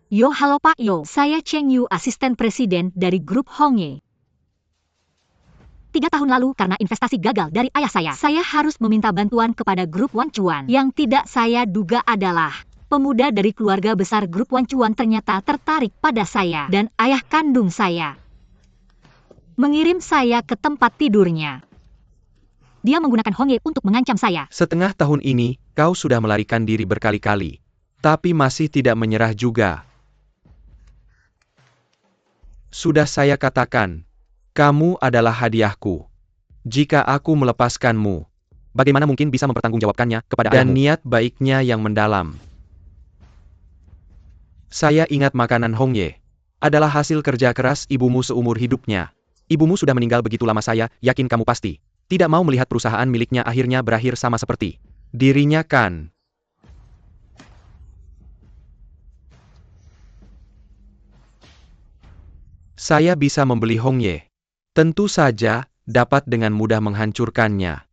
Yo, halo Pak Yo, saya Cheng Yu, asisten presiden dari grup Hongye. 3 tahun lalu karena investasi gagal dari ayah saya harus meminta bantuan kepada grup Wan Chuan. Yang tidak saya duga adalah pemuda dari keluarga besar grup Wan Chuan ternyata tertarik pada saya dan ayah kandung saya. Mengirim saya ke tempat tidurnya. Dia menggunakan Hongye untuk mengancam saya. Setengah tahun ini, kau sudah melarikan diri berkali-kali, tapi masih tidak menyerah juga. Sudah saya katakan, kamu adalah hadiahku. Jika aku melepaskanmu, bagaimana mungkin bisa mempertanggungjawabkannya kepada ayahmu? Dan niat baiknya yang mendalam. Saya ingat makanan Hongye adalah hasil kerja keras ibumu seumur hidupnya. Ibumu sudah meninggal begitu lama, saya yakin kamu pasti tidak mau melihat perusahaan miliknya akhirnya berakhir sama seperti dirinya, kan? Saya bisa membeli Hongye. Tentu saja, dapat dengan mudah menghancurkannya.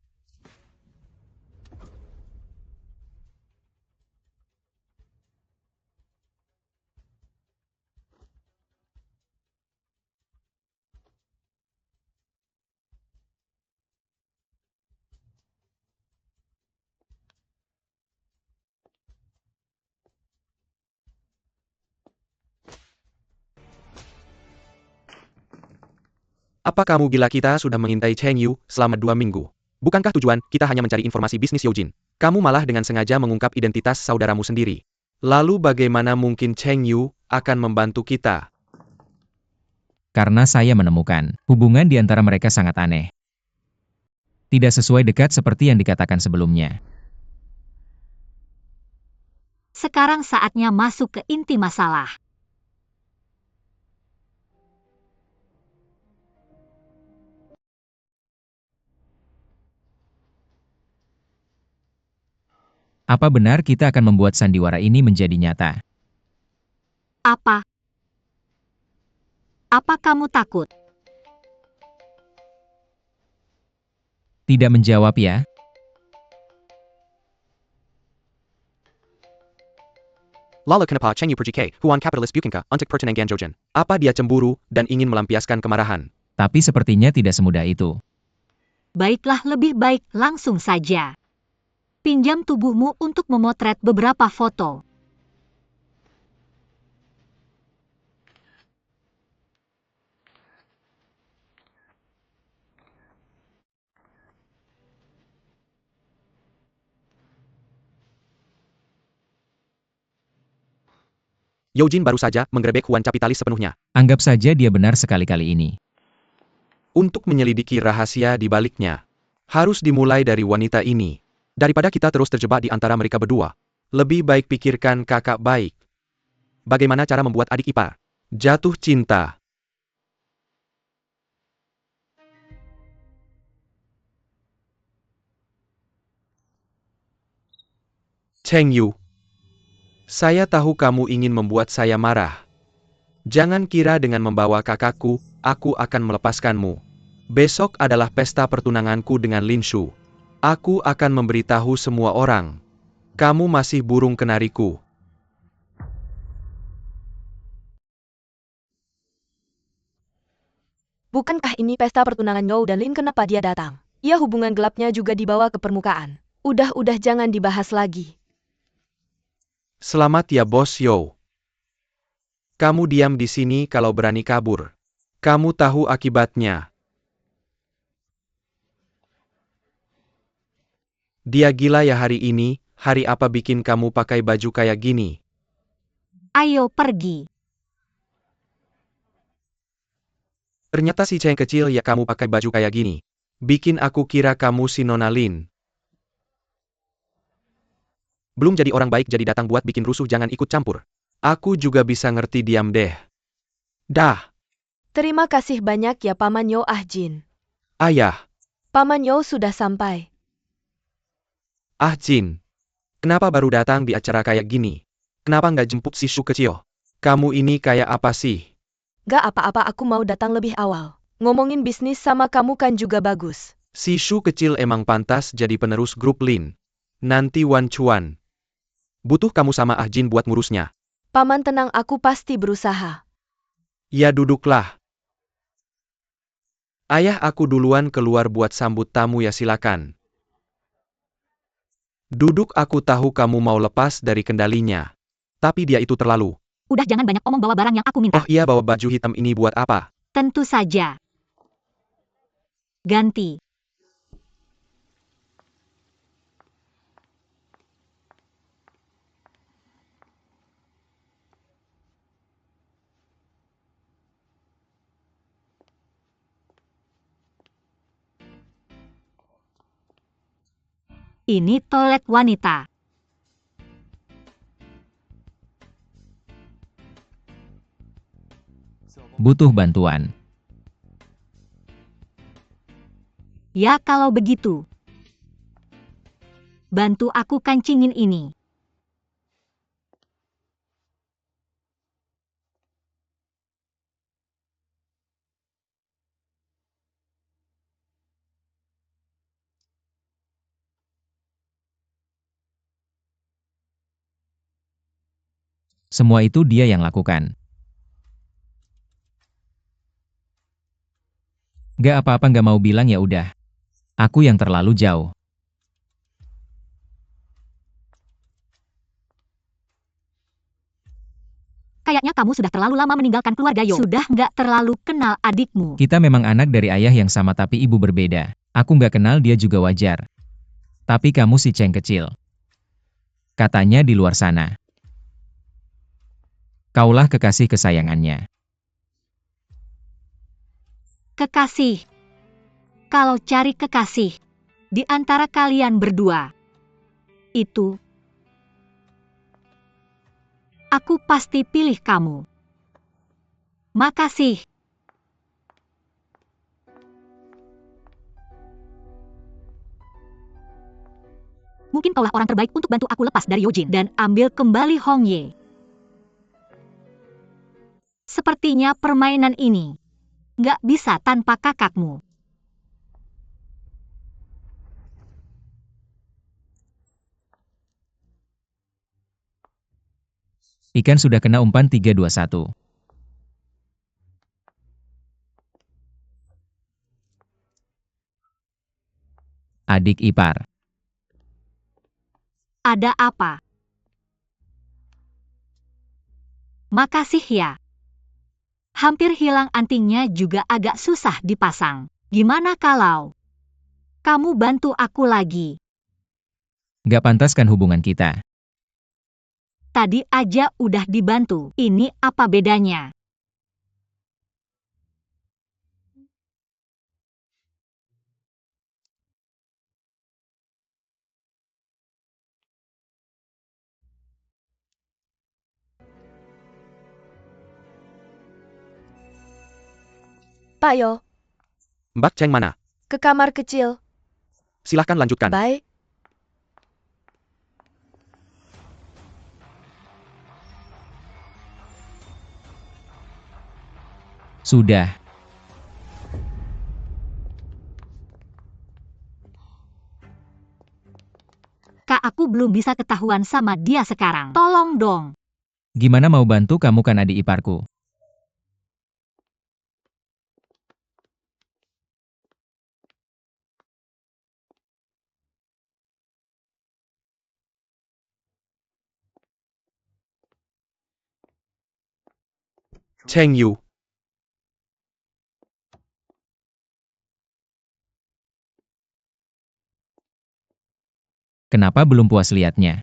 Apa kamu gila? Kita sudah mengintai Cheng Yu selama 2 minggu. Bukankah tujuan kita hanya mencari informasi bisnis Yojin? Kamu malah dengan sengaja mengungkap identitas saudaramu sendiri. Lalu bagaimana mungkin Cheng Yu akan membantu kita? Karena saya menemukan hubungan di antara mereka sangat aneh. Tidak sesuai dekat seperti yang dikatakan sebelumnya. Sekarang saatnya masuk ke inti masalah. Apa benar kita akan membuat sandiwara ini menjadi nyata? Apa? Apa kamu takut? Tidak menjawab ya? Lalu kenapa Cheng Yu pergi ke Huan Kapitalis Bukankah untuk pertenangan Jojin? Apa dia cemburu dan ingin melampiaskan kemarahan? Tapi sepertinya tidak semudah itu. Baiklah, lebih baik langsung saja. Pinjam tubuhmu untuk memotret beberapa foto. Yojin baru saja menggerebek Huan Kapitalis sepenuhnya. Anggap saja dia benar sekali-kali ini. Untuk menyelidiki rahasia di baliknya, harus dimulai dari wanita ini. Daripada kita terus terjebak di antara mereka berdua, lebih baik pikirkan kakak baik. Bagaimana cara membuat adik ipar jatuh cinta? Cheng Yu, saya tahu kamu ingin membuat saya marah. Jangan kira dengan membawa kakakku, aku akan melepaskanmu. Besok adalah pesta pertunanganku dengan Lin Shu. Aku akan memberitahu semua orang. Kamu masih burung kenariku. Bukankah ini pesta pertunangan Yo dan Lin? Kenapa dia datang? Ya, hubungan gelapnya juga dibawa ke permukaan. Udah jangan dibahas lagi. Selamat ya Bos Yo. Kamu diam di sini kalau berani kabur. Kamu tahu akibatnya. Dia gila ya hari ini. Hari apa bikin kamu pakai baju kayak gini? Ayo pergi. Ternyata si Cheng kecil ya kamu pakai baju kayak gini. Bikin aku kira kamu si Nona Lin. Belum jadi orang baik jadi datang buat bikin rusuh, jangan ikut campur. Aku juga bisa ngerti, diam deh. Dah. Terima kasih banyak ya Paman Yo Jin. Ayah. Paman Yo sudah sampai. Jin. Kenapa baru datang di acara kayak gini? Kenapa nggak jemput si Shu kecil? Kamu ini kayak apa sih? Gak apa-apa, aku mau datang lebih awal. Ngomongin bisnis sama kamu kan juga bagus. Si Shu kecil emang pantas jadi penerus grup Lin. Nanti Wan Chuan butuh kamu sama Jin buat ngurusnya. Paman tenang, aku pasti berusaha. Ya duduklah. Ayah aku duluan keluar buat sambut tamu ya silakan. Duduk, aku tahu kamu mau lepas dari kendalinya. Tapi dia itu terlalu. Udah jangan banyak omong, bawa barang yang aku minta. Oh iya, bawa baju hitam ini buat apa? Tentu saja. Ganti. Ini toilet wanita. Butuh bantuan. Ya kalau begitu. Bantu aku kancingin ini. Semua itu dia yang lakukan. Gak apa-apa, gak mau bilang ya udah. Aku yang terlalu jauh. Kayaknya kamu sudah terlalu lama meninggalkan keluarga Yo. Sudah nggak terlalu kenal adikmu. Kita memang anak dari ayah yang sama tapi ibu berbeda. Aku nggak kenal dia juga wajar. Tapi kamu si Ceng kecil. Katanya di luar sana. Kaulah kekasih kesayangannya. Kekasih. Kalau cari kekasih di antara kalian berdua, itu aku pasti pilih kamu. Makasih. Mungkin kaulah orang terbaik untuk bantu aku lepas dari Yojin dan ambil kembali Hong Ye. Sepertinya permainan ini nggak bisa tanpa kakakmu. Ikan sudah kena umpan 3-2-1. Adik ipar. Ada apa? Makasih ya. Hampir hilang antingnya juga agak susah dipasang. Gimana kalau kamu bantu aku lagi? Gak pantas kan hubungan kita. Tadi aja udah dibantu. Ini apa bedanya? Pak Yo, Mbak Ceng mana? ke kamar kecil. Silahkan lanjutkan. Baik. Sudah. Kak, aku belum bisa ketahuan sama dia sekarang. Tolong dong. Gimana mau bantu, kamu kan adik iparku. Cheng Yu. Kenapa belum puas liatnya?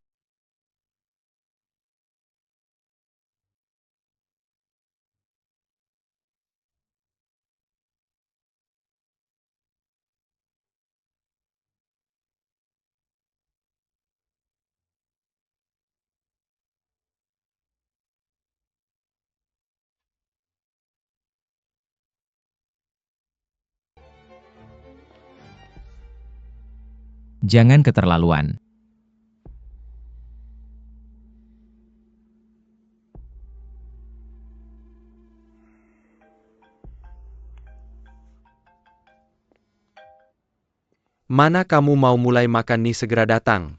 Jangan keterlaluan. Mana kamu mau mulai makan nih, segera datang.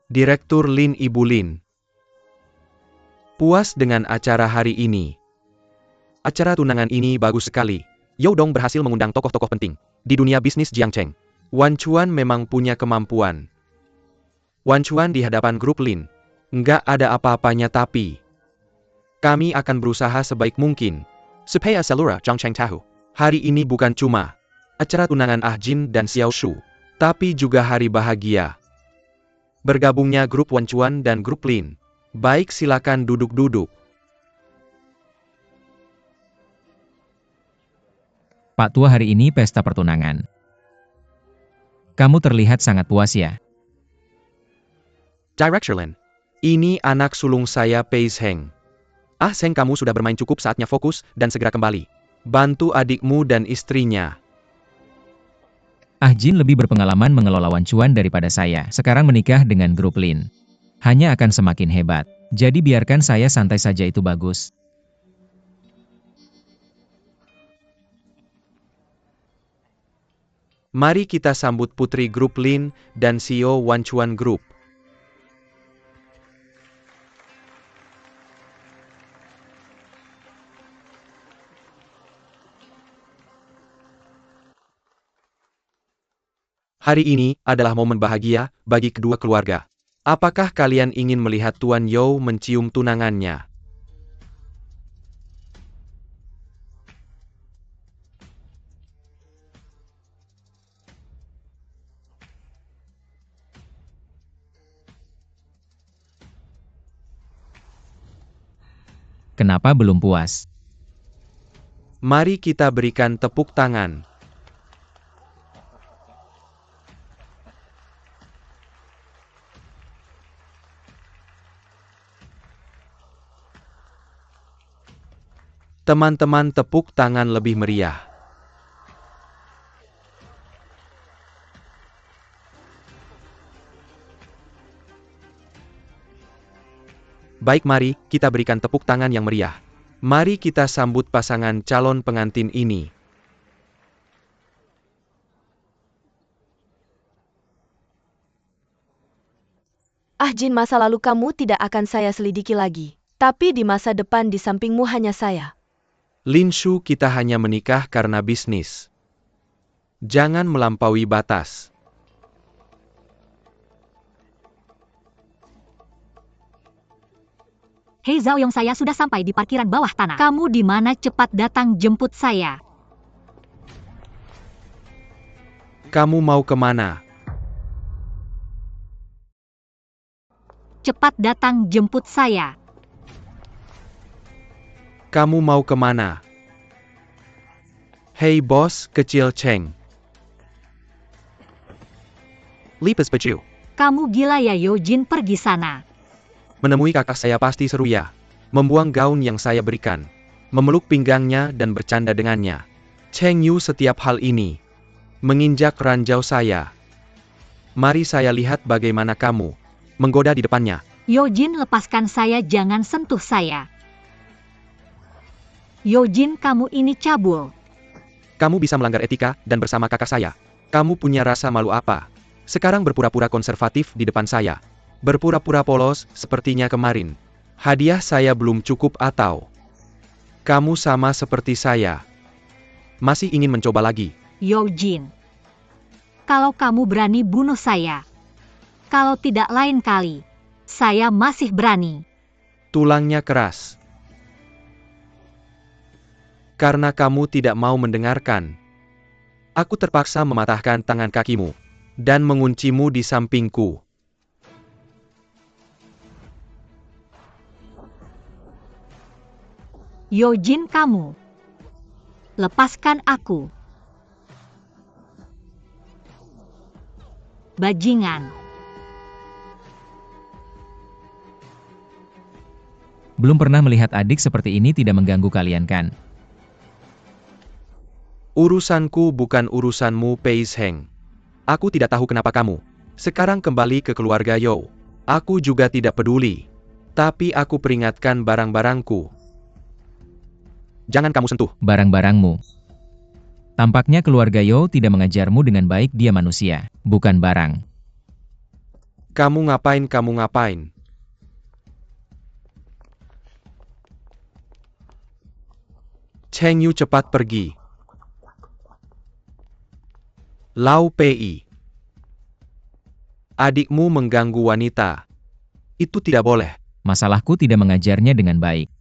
Direktur Lin, Ibu Lin. Puas dengan acara hari ini. Acara tunangan ini bagus sekali. You Dong berhasil mengundang tokoh-tokoh penting di dunia bisnis Jiangcheng. Wan Chuan memang punya kemampuan. Wan Chuan di hadapan grup Lin. Nggak ada apa-apanya tapi kami akan berusaha sebaik mungkin. Supaya seluruh Jiangcheng tahu. Hari ini bukan cuma acara tunangan Ah Jin dan Xiao Shu, tapi juga hari bahagia. Bergabungnya grup Wan Chuan dan grup Lin. Baik, silakan duduk-duduk. Pak Tua, hari ini pesta pertunangan. Kamu terlihat sangat puas ya. Director Lin, ini anak sulung saya Pei Heng. Ah Seng, kamu sudah bermain cukup, saatnya fokus dan segera kembali. Bantu adikmu dan istrinya. Ah Jin lebih berpengalaman mengelola Wan Chuan daripada saya. Sekarang menikah dengan grup Lin. Hanya akan semakin hebat. Jadi biarkan saya santai saja, itu bagus. Mari kita sambut putri grup Lin dan CEO Wan Chuan Group. Hari ini adalah momen bahagia bagi kedua keluarga. Apakah kalian ingin melihat Tuan You mencium tunangannya? Kenapa belum puas? Mari kita berikan tepuk tangan. Teman-teman, tepuk tangan lebih meriah. Baik, mari kita berikan tepuk tangan yang meriah. Mari kita sambut pasangan calon pengantin ini. Ah Jin, masa lalu kamu tidak akan saya selidiki lagi. Tapi di masa depan di sampingmu hanya saya. Lin Shu, kita hanya menikah karena bisnis. Jangan melampaui batas. Hei Zhao Yong, saya sudah sampai di parkiran bawah tanah. Kamu di mana? Cepat datang jemput saya. Kamu mau kemana? Cepat datang jemput saya. Kamu mau kemana? Hei bos kecil Cheng. Lipas Baju. Kamu gila ya Yo Jin, pergi sana. Menemui kakak saya pasti seru ya. Membuang gaun yang saya berikan. Memeluk pinggangnya dan bercanda dengannya. Cheng Yu, setiap hal ini menginjak ranjau saya. Mari saya lihat bagaimana kamu menggoda di depannya. Yo Jin, lepaskan saya, jangan sentuh saya. Yo Jin, kamu ini cabul. Kamu bisa melanggar etika dan bersama kakak saya. Kamu punya rasa malu apa? Sekarang berpura-pura konservatif di depan saya. Berpura-pura polos sepertinya kemarin. Hadiah saya belum cukup atau kamu sama seperti saya? Masih ingin mencoba lagi? Yo Jin, kalau kamu berani bunuh saya. Kalau tidak, lain kali saya masih berani. Tulangnya keras. Karena kamu tidak mau mendengarkan, aku terpaksa mematahkan tangan kakimu dan menguncimu di sampingku. Yo Jin, kamu lepaskan aku. Bajingan. Belum pernah melihat adik seperti ini, tidak mengganggu kalian kan? Urusanku bukan urusanmu, Pei Heng. Aku tidak tahu kenapa kamu sekarang kembali ke keluarga Yo. Aku juga tidak peduli. Tapi aku peringatkan barang-barangku. Jangan kamu sentuh Barang-barangmu. Tampaknya keluarga Yo tidak mengajarmu dengan baik, dia manusia, bukan barang. Kamu ngapain, kamu ngapain? Cheng Yu cepat pergi. Lau Pei. Adikmu mengganggu wanita. Itu tidak boleh. Masalahku tidak mengajarnya dengan baik.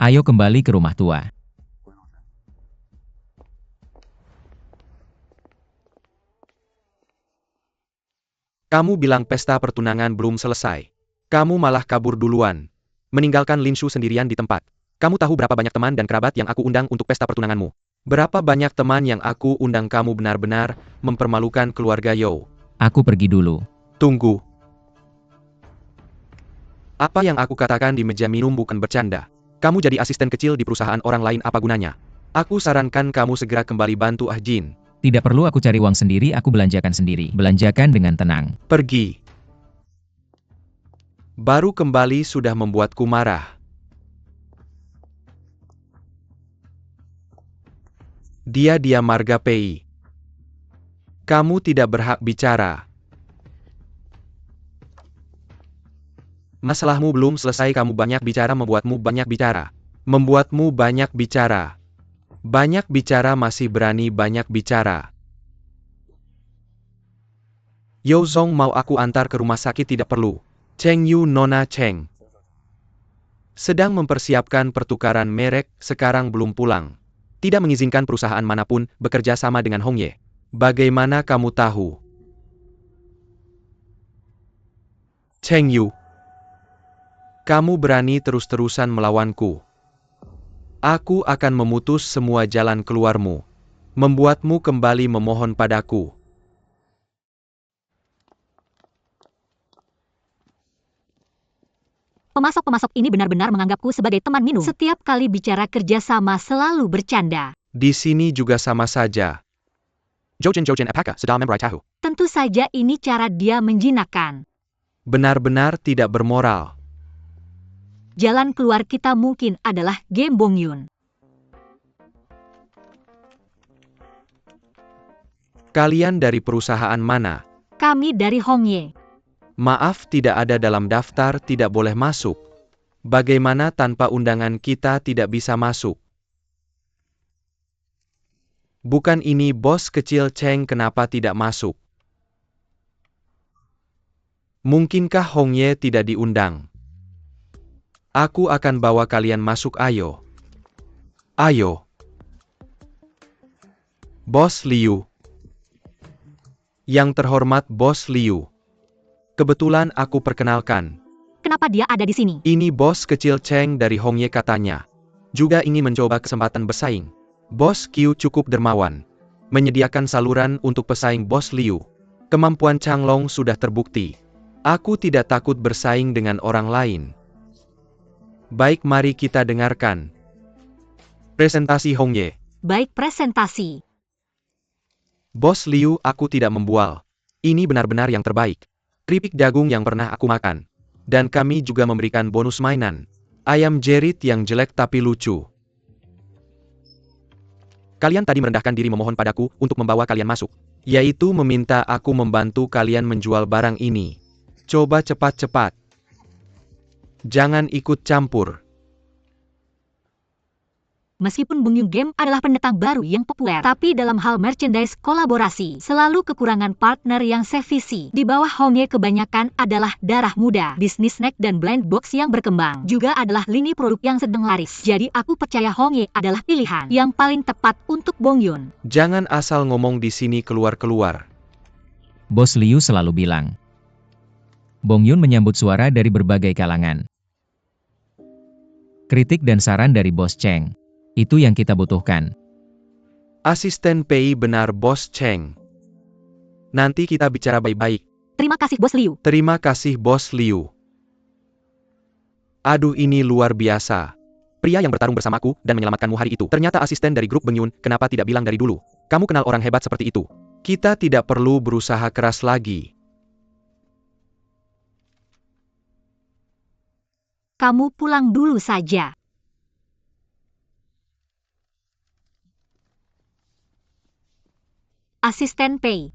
Ayo kembali ke rumah tua. Kamu bilang pesta pertunangan belum selesai. Kamu malah kabur duluan. Meninggalkan Lin Shu sendirian di tempat. Kamu tahu berapa banyak teman dan kerabat yang aku undang untuk pesta pertunanganmu? Berapa banyak teman yang aku undang? Kamu benar-benar mempermalukan keluarga You. Aku pergi dulu. Tunggu. Apa yang aku katakan di meja minum bukan bercanda. Kamu jadi asisten kecil di perusahaan orang lain, apa gunanya? Aku sarankan kamu segera kembali bantu Ah Jin. Tidak perlu aku cari uang sendiri, aku belanjakan sendiri. Belanjakan dengan tenang. Pergi. Baru kembali sudah membuatku marah. Dia Marga Pei. Kamu tidak berhak bicara. Masalahmu belum selesai, kamu banyak bicara, membuatmu banyak bicara. Membuatmu banyak bicara. Banyak bicara, masih berani banyak bicara. Yo Zong, mau aku antar ke rumah sakit? Tidak perlu. Cheng Yu, Nona Cheng sedang mempersiapkan pertukaran merek, sekarang belum pulang. Tidak mengizinkan perusahaan manapun bekerja sama dengan Hong Ye. Bagaimana kamu tahu? Cheng Yu, kamu berani terus-terusan melawanku. Aku akan memutus semua jalan keluarmu. Membuatmu kembali memohon padaku. Pemasok-pemasok ini benar-benar menganggapku sebagai teman minum. Setiap kali bicara kerja sama selalu bercanda. Di sini juga sama saja. Jojen apakah sedang memberi tahu? Tentu saja ini cara dia menjinakkan. Benar-benar tidak bermoral. Jalan keluar kita mungkin adalah game Bong Yun. Kalian dari perusahaan mana? Kami dari Hong Ye. Maaf, tidak ada dalam daftar, tidak boleh masuk. Bagaimana tanpa undangan kita tidak bisa masuk? Bukan ini bos kecil Cheng, kenapa tidak masuk? Mungkinkah Hong Ye tidak diundang? Aku akan bawa kalian masuk, ayo. Ayo. Bos Liu. Yang terhormat Bos Liu. Kebetulan aku perkenalkan. Kenapa dia ada di sini? Ini bos kecil Cheng dari Hong Ye katanya. Juga ingin mencoba kesempatan bersaing. Bos Qiu cukup dermawan. Menyediakan saluran untuk pesaing Bos Liu. Kemampuan Changlong sudah terbukti. Aku tidak takut bersaing dengan orang lain. Baik, mari kita dengarkan presentasi Hong Ye. Baik, presentasi. Bos Liu, aku tidak membual. Ini benar-benar yang terbaik. Keripik jagung yang pernah aku makan. Dan kami juga memberikan bonus mainan. Ayam jerit yang jelek tapi lucu. Kalian tadi merendahkan diri memohon padaku untuk membawa kalian masuk. Yaitu meminta aku membantu kalian menjual barang ini. Coba cepat-cepat. Jangan ikut campur. Meskipun Bong Yun Game adalah pendatang baru yang populer, tapi dalam hal merchandise kolaborasi, selalu kekurangan partner yang sevisi. Di bawah Hong Ye kebanyakan adalah darah muda, bisnis snack dan blind box yang berkembang. Juga adalah lini produk yang sedang laris. Jadi aku percaya Hong Ye adalah pilihan yang paling tepat untuk Bong Yun. Jangan asal ngomong di sini keluar-keluar. Bos Liu selalu bilang. Bong Yun menyambut suara dari berbagai kalangan. Kritik dan saran dari Bos Cheng. Itu yang kita butuhkan. Asisten Pei, benar Bos Cheng. Nanti kita bicara baik-baik. Terima kasih Bos Liu. Terima kasih Bos Liu. Aduh, ini luar biasa. Pria yang bertarung bersamaku dan menyelamatkanmu hari itu. Ternyata asisten dari grup Bong Yun, kenapa tidak bilang dari dulu? Kamu kenal orang hebat seperti itu. Kita tidak perlu berusaha keras lagi. Kamu pulang dulu saja. Asisten Pei.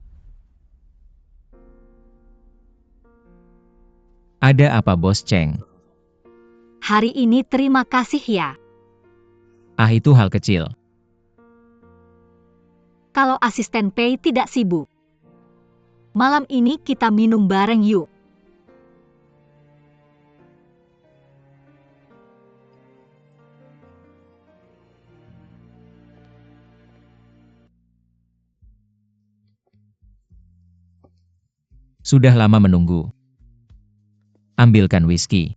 Ada apa Bos Cheng? Hari ini terima kasih ya. Ah itu hal kecil. Kalau asisten Pei tidak sibuk. Malam ini kita minum bareng yuk. Sudah lama menunggu. Ambilkan whisky.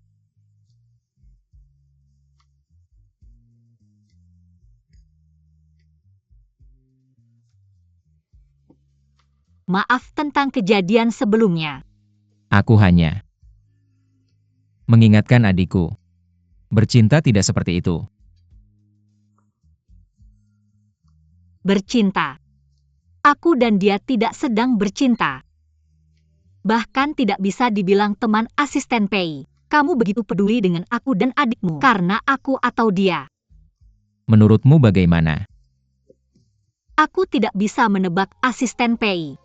Maaf tentang kejadian sebelumnya. Aku hanya mengingatkan adikku. Bercinta tidak seperti itu. Bercinta. Aku dan dia tidak sedang bercinta. Bahkan tidak bisa dibilang teman asisten Pei. Kamu begitu peduli dengan aku dan adikmu karena aku atau dia. Menurutmu bagaimana? Aku tidak bisa menebak asisten Pei.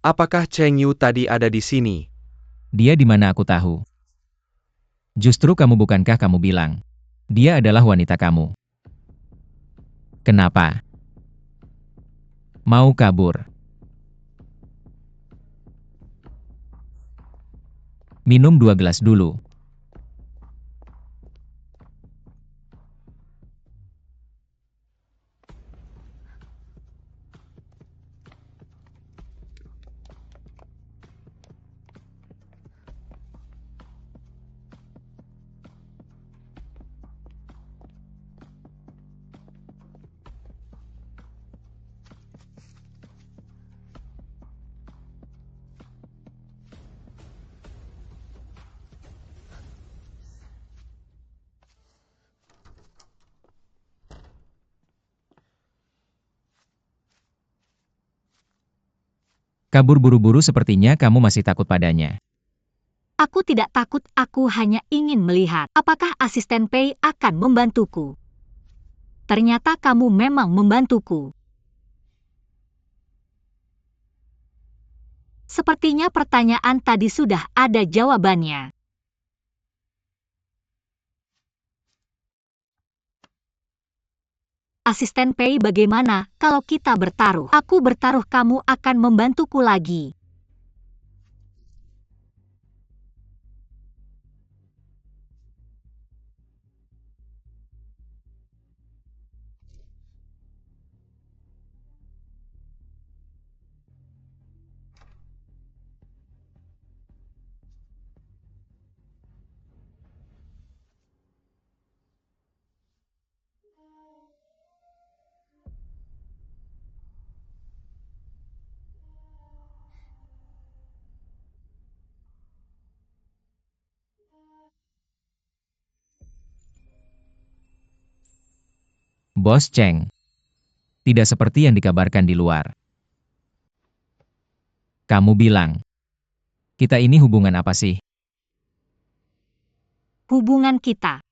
Apakah Cheng Yu tadi ada di sini? Dia di mana aku tahu. Justru bukankah kamu bilang, dia adalah wanita kamu. Kenapa? Mau kabur? Minum 2 gelas dulu. Kabur buru-buru sepertinya kamu masih takut padanya. Aku tidak takut, aku hanya ingin melihat apakah asisten Pei akan membantuku. Ternyata kamu memang membantuku. Sepertinya pertanyaan tadi sudah ada jawabannya. Asisten Pei, bagaimana kalau kita bertaruh? Aku bertaruh kamu akan membantuku lagi. Bos Cheng. Tidak seperti yang dikabarkan di luar. Kamu bilang, kita ini hubungan apa sih? Hubungan kita.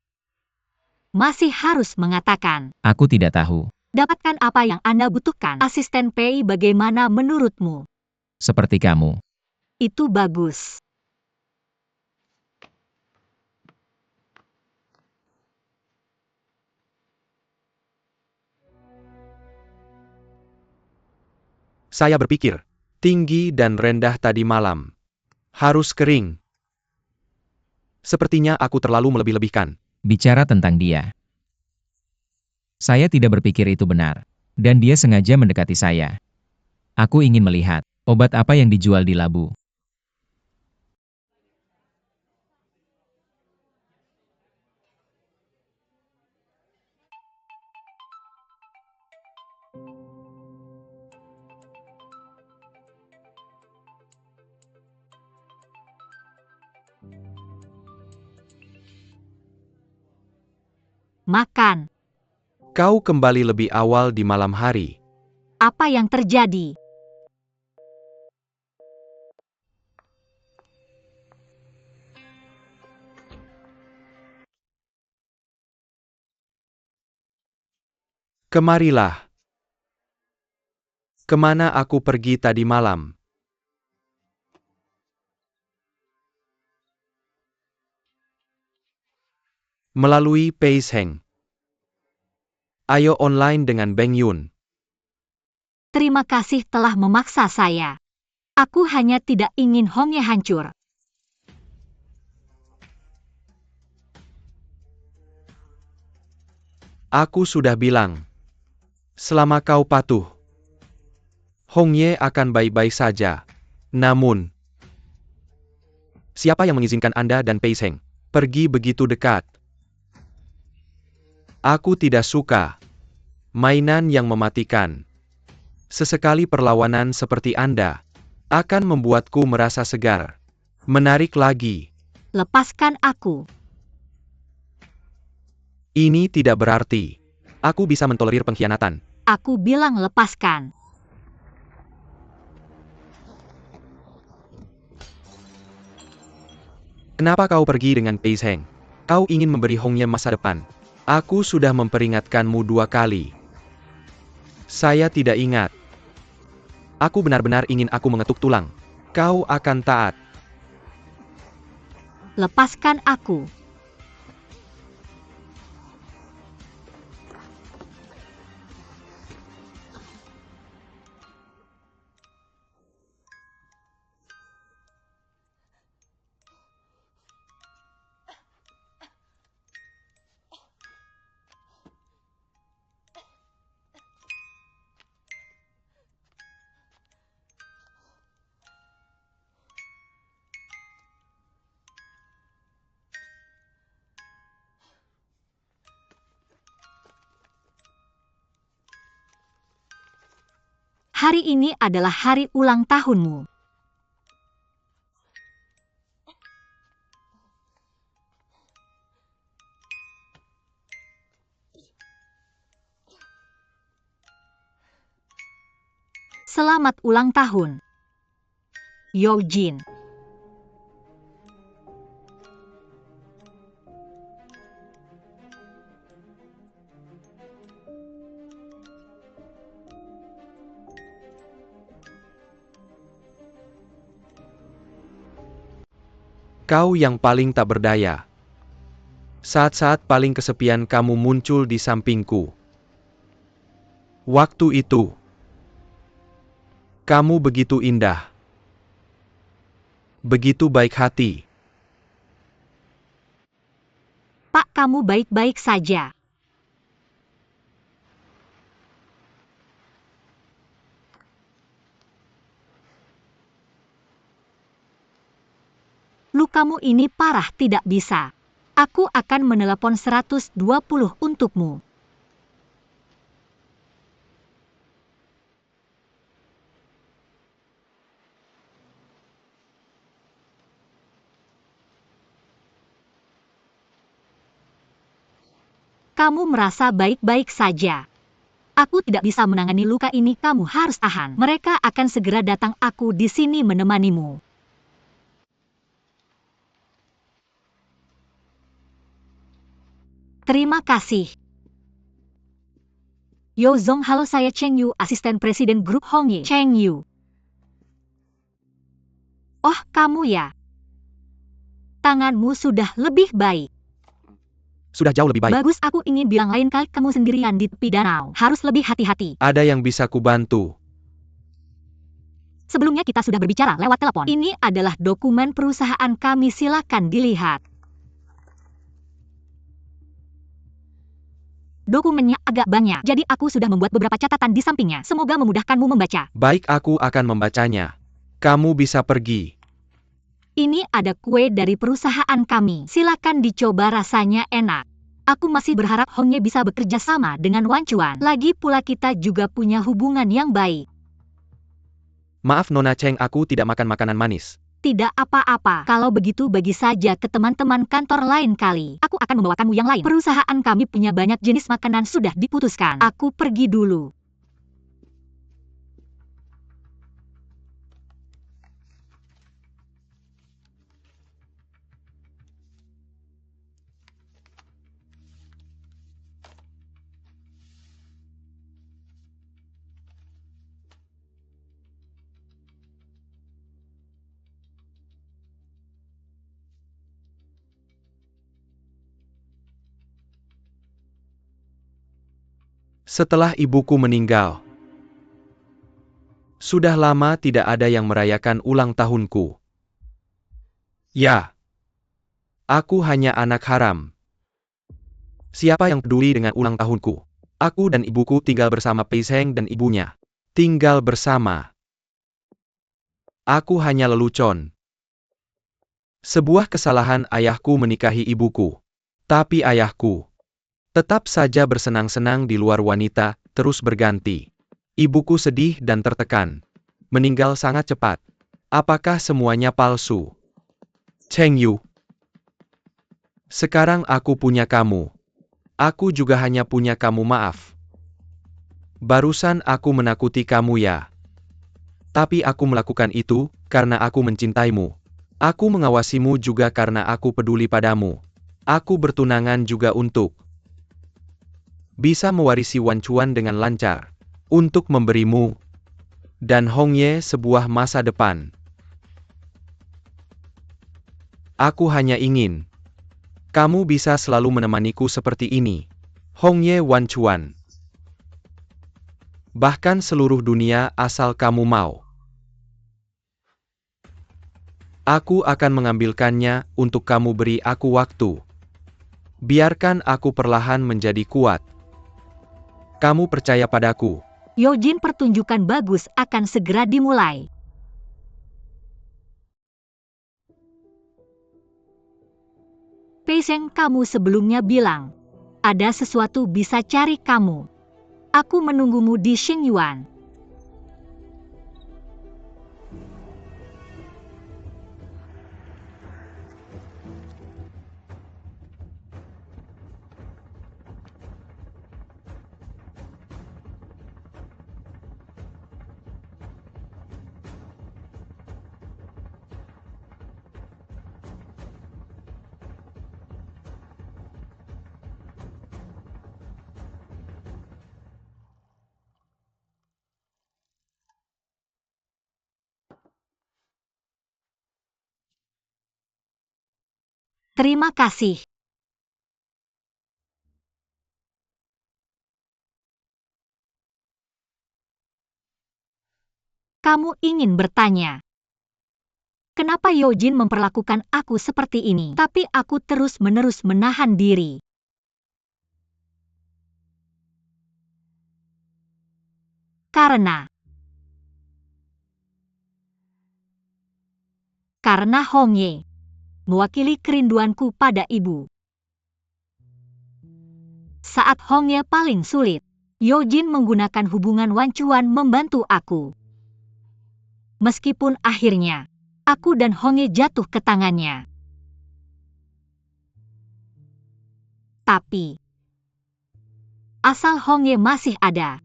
Masih harus mengatakan. Aku tidak tahu. Dapatkan apa yang Anda butuhkan. Asisten Pei, bagaimana menurutmu? Seperti kamu. Itu bagus. Saya berpikir, tinggi dan rendah tadi malam. Harus kering. Sepertinya aku terlalu melebih-lebihkan. Bicara tentang dia. Saya tidak berpikir itu benar. Dan dia sengaja mendekati saya. Aku ingin melihat, obat apa yang dijual di labu. Makan. Kau kembali lebih awal di malam hari. Apa yang terjadi? Kemarilah. Kemana aku pergi tadi malam? Melalui Peisheng. Ayo online dengan Beng Yun. Terima kasih telah memaksa saya. Aku hanya tidak ingin Hongye hancur. Aku sudah bilang. Selama kau patuh, Hongye akan baik-baik saja. Namun, siapa yang mengizinkan Anda dan Peisheng pergi begitu dekat? Aku tidak suka mainan yang mematikan. Sesekali perlawanan seperti Anda akan membuatku merasa segar. Menarik lagi. Lepaskan aku. Ini tidak berarti aku bisa mentolerir pengkhianatan. Aku bilang lepaskan. Kenapa kau pergi dengan Peisheng? Kau ingin memberi Hongye masa depan. Aku sudah memperingatkanmu 2 kali. Saya tidak ingat. Aku benar-benar ingin aku mengetuk tulang. Kau akan taat. Lepaskan aku. Hari ini adalah hari ulang tahunmu. Selamat ulang tahun, Yo Jin. Kau yang paling tak berdaya. Saat-saat paling kesepian kamu muncul di sampingku. Waktu itu, kamu begitu indah. Begitu baik hati. Pak, kamu baik-baik saja. Lukamu ini parah, tidak bisa. Aku akan menelepon 120 untukmu. Kamu merasa baik-baik saja. Aku tidak bisa menangani luka ini, kamu harus tahan. Mereka akan segera datang, aku di sini menemanimu. Terima kasih. Yo Zong, halo, saya Cheng Yu, asisten presiden grup Hongye. Cheng Yu. Oh, kamu ya. Tanganmu sudah lebih baik. Sudah jauh lebih baik. Bagus, aku ingin bilang lain kali kamu sendirian di tepi danau. Harus lebih hati-hati. Ada yang bisa kubantu? Sebelumnya kita sudah berbicara lewat telepon. Ini adalah dokumen perusahaan kami, silakan dilihat. Dokumennya agak banyak, jadi aku sudah membuat beberapa catatan di sampingnya. Semoga memudahkanmu membaca. Baik, aku akan membacanya. Kamu bisa pergi. Ini ada kue dari perusahaan kami. Silakan dicoba, rasanya enak. Aku masih berharap Hongye bisa bekerja sama dengan Wan Chuan. Lagi pula kita juga punya hubungan yang baik. Maaf Nona Cheng, aku tidak makan makanan manis. tidak apa-apa. Kalau begitu bagi saja ke teman-teman kantor lain kali. Aku akan membawakanmu yang lain. Perusahaan kami punya banyak jenis makanan sudah diputuskan. Aku pergi dulu. Setelah ibuku meninggal, sudah lama tidak ada yang merayakan ulang tahunku. Ya, aku hanya anak haram. Siapa yang peduli dengan ulang tahunku? Aku dan ibuku tinggal bersama Peiseng dan ibunya. Tinggal bersama. Aku hanya lelucon. Sebuah kesalahan ayahku menikahi ibuku. Tapi ayahku tetap saja bersenang-senang di luar wanita, terus berganti. Ibuku sedih dan tertekan. Meninggal sangat cepat. Apakah semuanya palsu? Cheng Yu. Sekarang aku punya kamu. Aku juga hanya punya kamu, maaf. Barusan aku menakuti kamu ya. Tapi aku melakukan itu, karena aku mencintaimu. Aku mengawasimu juga karena aku peduli padamu. Aku bertunangan juga untuk bisa mewarisi Wan Chuan dengan lancar. Untuk memberimu dan Hong Ye sebuah masa depan. Aku hanya ingin kamu bisa selalu menemaniku seperti ini. Hong Ye Wan Chuan. Bahkan seluruh dunia asal kamu mau. Aku akan mengambilkannya untuk kamu, beri aku waktu. Biarkan aku perlahan menjadi kuat. Kamu percaya padaku. Yojin, pertunjukan bagus akan segera dimulai. Peiseng, kamu sebelumnya bilang ada sesuatu bisa cari kamu. Aku menunggumu di Xingyuan. Terima kasih. Kamu ingin bertanya, kenapa Yojin memperlakukan aku seperti ini? Tapi aku terus-menerus menahan diri. Karena Hong Ye mewakili kerinduanku pada ibu. Saat Hong Ye paling sulit, Yojin menggunakan hubungan Wan Chuan membantu aku. Meskipun akhirnya aku dan Hong Ye jatuh ke tangannya. Tapi asal Hong Ye masih ada,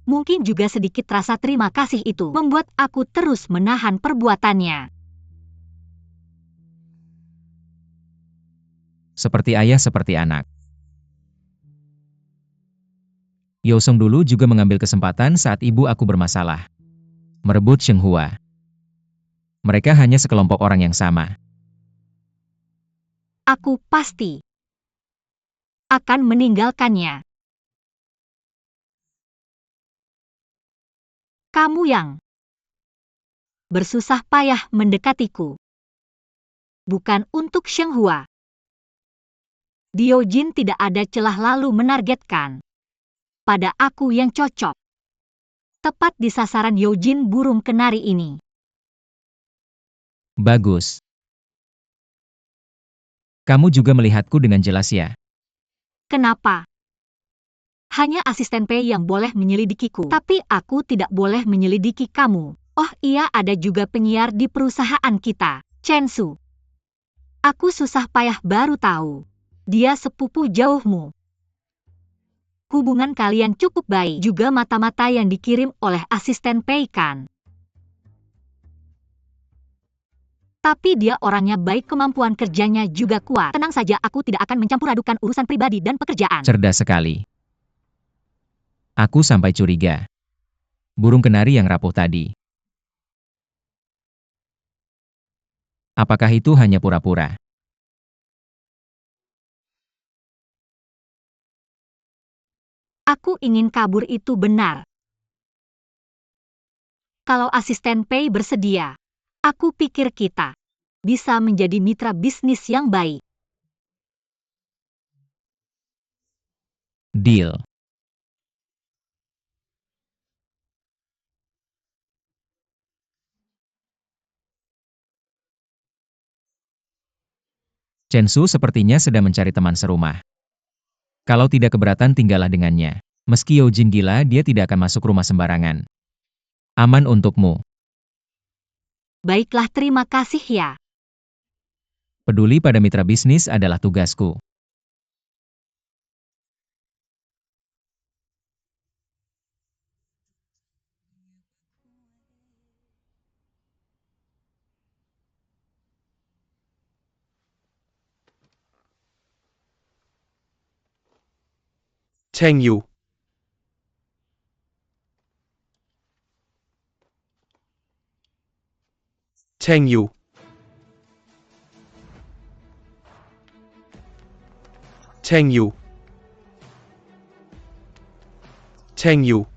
mungkin juga sedikit rasa terima kasih itu membuat aku terus menahan perbuatannya. Seperti ayah seperti anak. Yosong dulu juga mengambil kesempatan saat ibu aku bermasalah. Merebut Sheng Hua. Mereka hanya sekelompok orang yang sama. Aku pasti akan meninggalkannya. Kamu yang bersusah payah mendekatiku, bukan untuk Sheng Hua. Yojin tidak ada celah lalu menargetkan pada aku yang cocok. Tepat di sasaran Yojin burung kenari ini. Bagus. Kamu juga melihatku dengan jelas ya. Kenapa? Hanya asisten P yang boleh menyelidikiku, tapi aku tidak boleh menyelidiki kamu. Oh iya, ada juga penyiar di perusahaan kita, Chen Su. Aku susah payah baru tahu. Dia sepupu jauhmu. Hubungan kalian cukup baik. Juga mata-mata yang dikirim oleh asisten Pei kan. Tapi dia orangnya baik, kemampuan kerjanya juga kuat. Tenang saja, aku tidak akan mencampur adukan urusan pribadi dan pekerjaan. Cerdas sekali. Aku sampai curiga. Burung kenari yang rapuh tadi. Apakah itu hanya pura-pura? Aku ingin kabur itu benar. Kalau asisten Pei bersedia, aku pikir kita bisa menjadi mitra bisnis yang baik. Deal. Chen Su sepertinya sedang mencari teman serumah. Kalau tidak keberatan, tinggallah dengannya. Meski Yojin gila, dia tidak akan masuk rumah sembarangan. Aman untukmu. Baiklah, terima kasih ya. Peduli pada mitra bisnis adalah tugasku. Cheng Yu. Cheng Yu. Cheng Yu. Cheng Yu.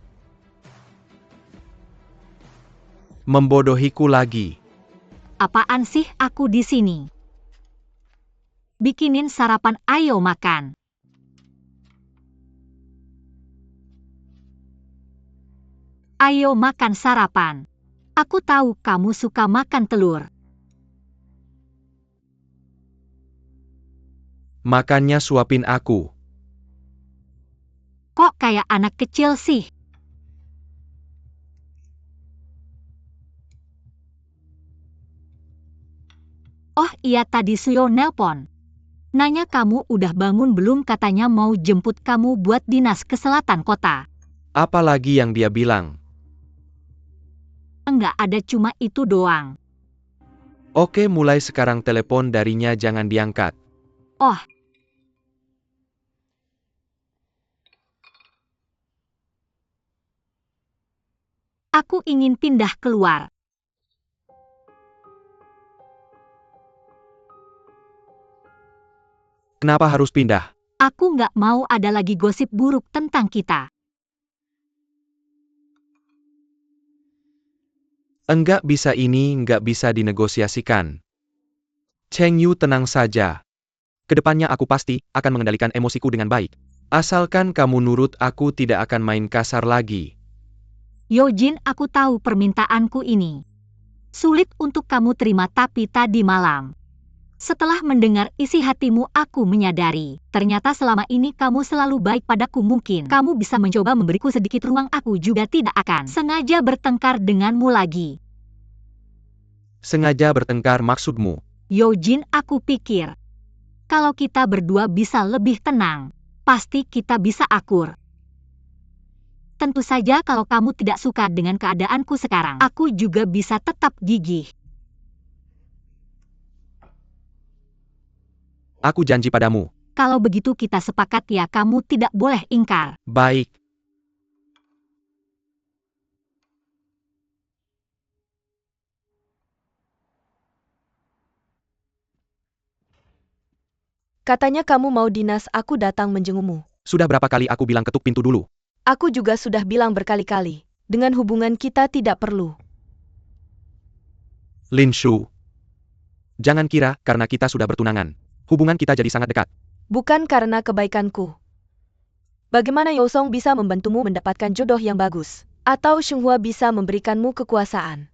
Membodohiku lagi. Apaan sih aku di sini? Bikinin sarapan, ayo makan. Ayo makan sarapan. Aku tahu kamu suka makan telur. Makannya suapin aku. Kok kayak anak kecil sih? Oh iya, tadi Suyo nelpon. Nanya kamu udah bangun belum, katanya mau jemput kamu buat dinas ke selatan kota. Apalagi yang dia bilang? Enggak ada, cuma itu doang. Oke, mulai sekarang telepon darinya jangan diangkat. Oh. Aku ingin pindah keluar. Kenapa harus pindah? Aku nggak mau ada lagi gosip buruk tentang kita. Enggak bisa, ini nggak bisa dinegosiasikan. Cheng Yu, tenang saja. Kedepannya aku pasti akan mengendalikan emosiku dengan baik. Asalkan kamu nurut, aku tidak akan main kasar lagi. Yojin, aku tahu permintaanku ini sulit untuk kamu terima, tapi tadi malam, setelah mendengar isi hatimu, aku menyadari, ternyata selama ini kamu selalu baik padaku. Mungkin kamu bisa mencoba memberiku sedikit ruang, aku juga tidak akan sengaja bertengkar denganmu lagi. Sengaja bertengkar maksudmu? Yojin, aku pikir, kalau kita berdua bisa lebih tenang, pasti kita bisa akur. Tentu saja kalau kamu tidak suka dengan keadaanku sekarang, aku juga bisa tetap gigih. Aku janji padamu. Kalau begitu kita sepakat ya, kamu tidak boleh ingkar. Baik. Katanya kamu mau dinas, aku datang menjengukmu. Sudah berapa kali aku bilang ketuk pintu dulu? Aku juga sudah bilang berkali-kali, dengan hubungan kita tidak perlu. Lin Shu. Jangan kira karena kita sudah bertunangan, hubungan kita jadi sangat dekat. Bukan karena kebaikanku. Bagaimana Yosong bisa membantumu mendapatkan jodoh yang bagus? Atau Xinghua bisa memberikanmu kekuasaan?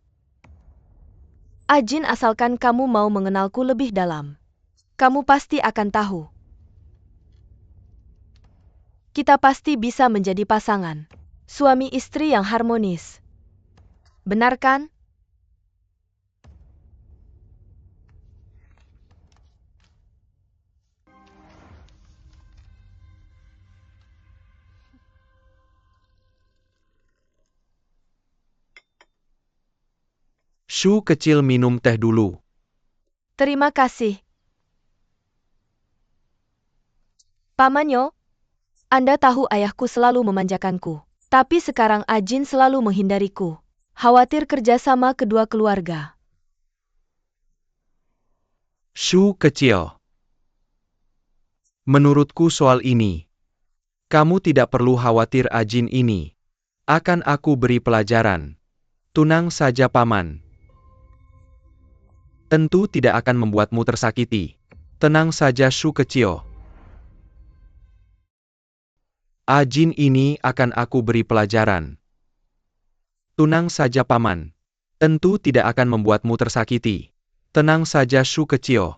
Ajin, asalkan kamu mau mengenalku lebih dalam, kamu pasti akan tahu. Kita pasti bisa menjadi pasangan suami istri yang harmonis. Benar kan? Shu kecil minum teh dulu. Terima kasih. Paman Yo, Anda tahu ayahku selalu memanjakanku. Tapi sekarang Ajin selalu menghindariku. Khawatir kerjasama kedua keluarga. Shu kecil. Menurutku soal ini, kamu tidak perlu khawatir. Ajin ini akan aku beri pelajaran. Tenang saja paman. Tentu tidak akan membuatmu tersakiti. Tenang saja Shu kecil. Ajin ini akan aku beri pelajaran. Tenang saja paman. Tentu tidak akan membuatmu tersakiti. Tenang saja Shu kecil.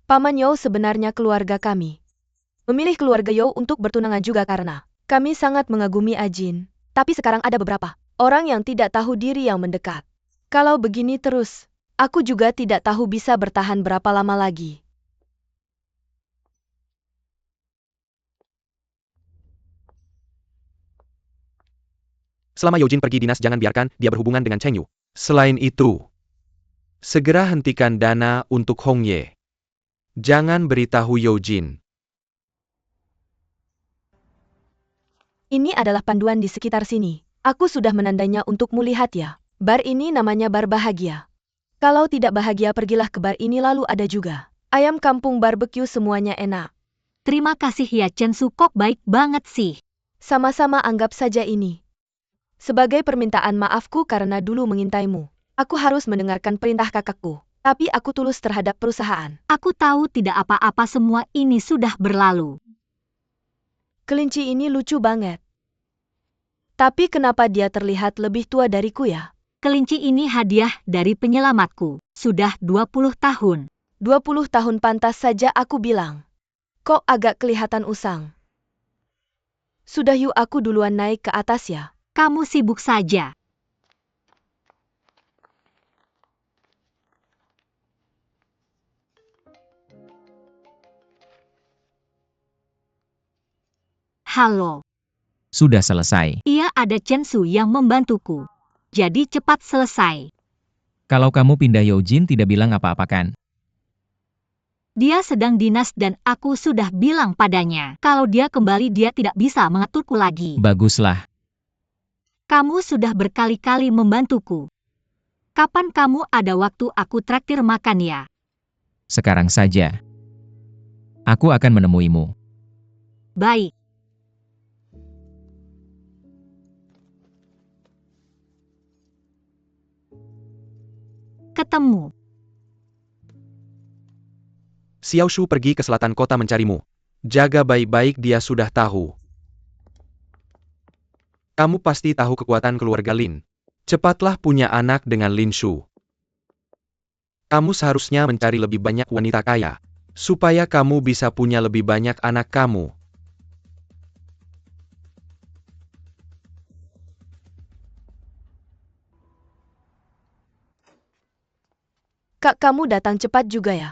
Paman Yo sebenarnya keluarga kami. Memilih keluarga Yo untuk bertunangan juga karena kami sangat mengagumi Ajin. Tapi sekarang ada beberapa orang yang tidak tahu diri yang mendekat. Kalau begini terus, aku juga tidak tahu bisa bertahan berapa lama lagi. Selama Yojin pergi dinas jangan biarkan dia berhubungan dengan Cheng Yu. Selain itu, segera hentikan dana untuk Hong Ye. Jangan beritahu Yojin. Ini adalah panduan di sekitar sini. Aku sudah menandainya untukmu lihat ya. Bar ini namanya bar bahagia. Kalau tidak bahagia pergilah ke bar ini lalu ada juga ayam kampung barbecue semuanya enak. Terima kasih ya Chen Su kok baik banget sih. Sama-sama anggap saja ini sebagai permintaan maafku karena dulu mengintaimu. Aku harus mendengarkan perintah kakakku. Tapi aku tulus terhadap perusahaan. Aku tahu tidak apa-apa semua ini sudah berlalu. Kelinci ini lucu banget. Tapi kenapa dia terlihat lebih tua dariku ya? Kelinci ini hadiah dari penyelamatku. Sudah 20 tahun. 20 tahun pantas saja aku bilang. Kok agak kelihatan usang? Sudah yuk aku duluan naik ke atas ya. Kamu sibuk saja. Halo. Sudah selesai. Iya ada Chen Su yang membantuku. Jadi cepat selesai. Kalau kamu pindah Yojin tidak bilang apa-apa kan? Dia sedang dinas dan aku sudah bilang padanya. Kalau dia kembali dia tidak bisa mengaturku lagi. Baguslah. Kamu sudah berkali-kali membantuku. Kapan kamu ada waktu aku traktir makan ya? Sekarang saja. Aku akan menemuimu. Baik. Ketemu. Xiao Shu pergi ke selatan kota mencarimu. Jaga baik-baik dia sudah tahu. Kamu pasti tahu kekuatan keluarga Lin. Cepatlah punya anak dengan Lin Shu. Kamu seharusnya mencari lebih banyak wanita kaya. Supaya kamu bisa punya lebih banyak anak kamu. Kak kamu datang cepat juga ya.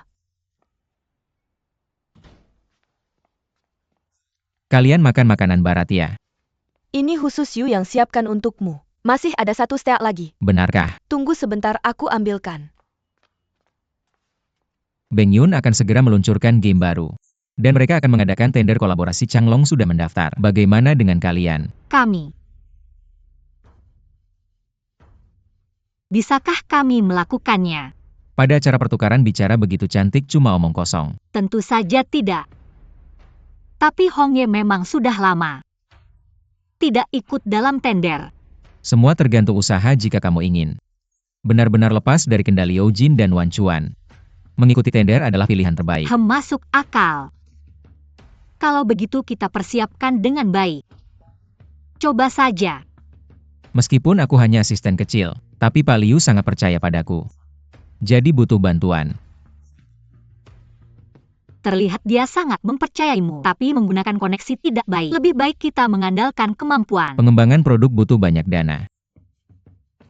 Kalian makan makanan barat ya? Ini khusus Yu yang siapkan untukmu. Masih ada satu steak lagi. Benarkah? Tunggu sebentar aku ambilkan. Beng Yun akan segera meluncurkan game baru. Dan mereka akan mengadakan tender kolaborasi. Changlong sudah mendaftar. Bagaimana dengan kalian? Kami. Bisakah kami melakukannya? Pada acara pertukaran bicara begitu cantik cuma omong kosong. Tentu saja tidak. Tapi Hong Ye memang sudah lama tidak ikut dalam tender. Semua tergantung usaha jika kamu ingin benar-benar lepas dari kendali Yojin dan Wan Chuan. Mengikuti tender adalah pilihan terbaik. Masuk akal. Kalau begitu kita persiapkan dengan baik. Coba saja. Meskipun aku hanya asisten kecil, tapi Pak Liu sangat percaya padaku. Jadi butuh bantuan. Terlihat dia sangat mempercayaimu, tapi menggunakan koneksi tidak baik. Lebih baik kita mengandalkan kemampuan. Pengembangan produk butuh banyak dana.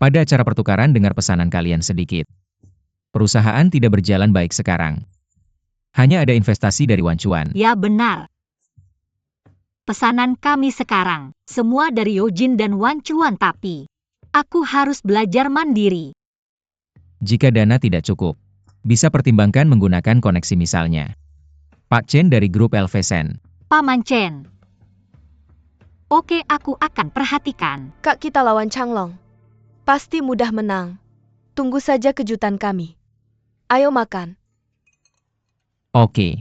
Pada acara pertukaran dengar pesanan kalian sedikit. Perusahaan tidak berjalan baik sekarang. Hanya ada investasi dari Wan Chuan. Ya benar. Pesanan kami sekarang, semua dari Yojin dan Wan Chuan tapi aku harus belajar mandiri. Jika dana tidak cukup, bisa pertimbangkan menggunakan koneksi misalnya. Pak Chen dari grup Elvesen. Paman Chen. Oke, aku akan perhatikan. Kak, kita lawan Changlong. Pasti mudah menang. Tunggu saja kejutan kami. Ayo makan. Oke.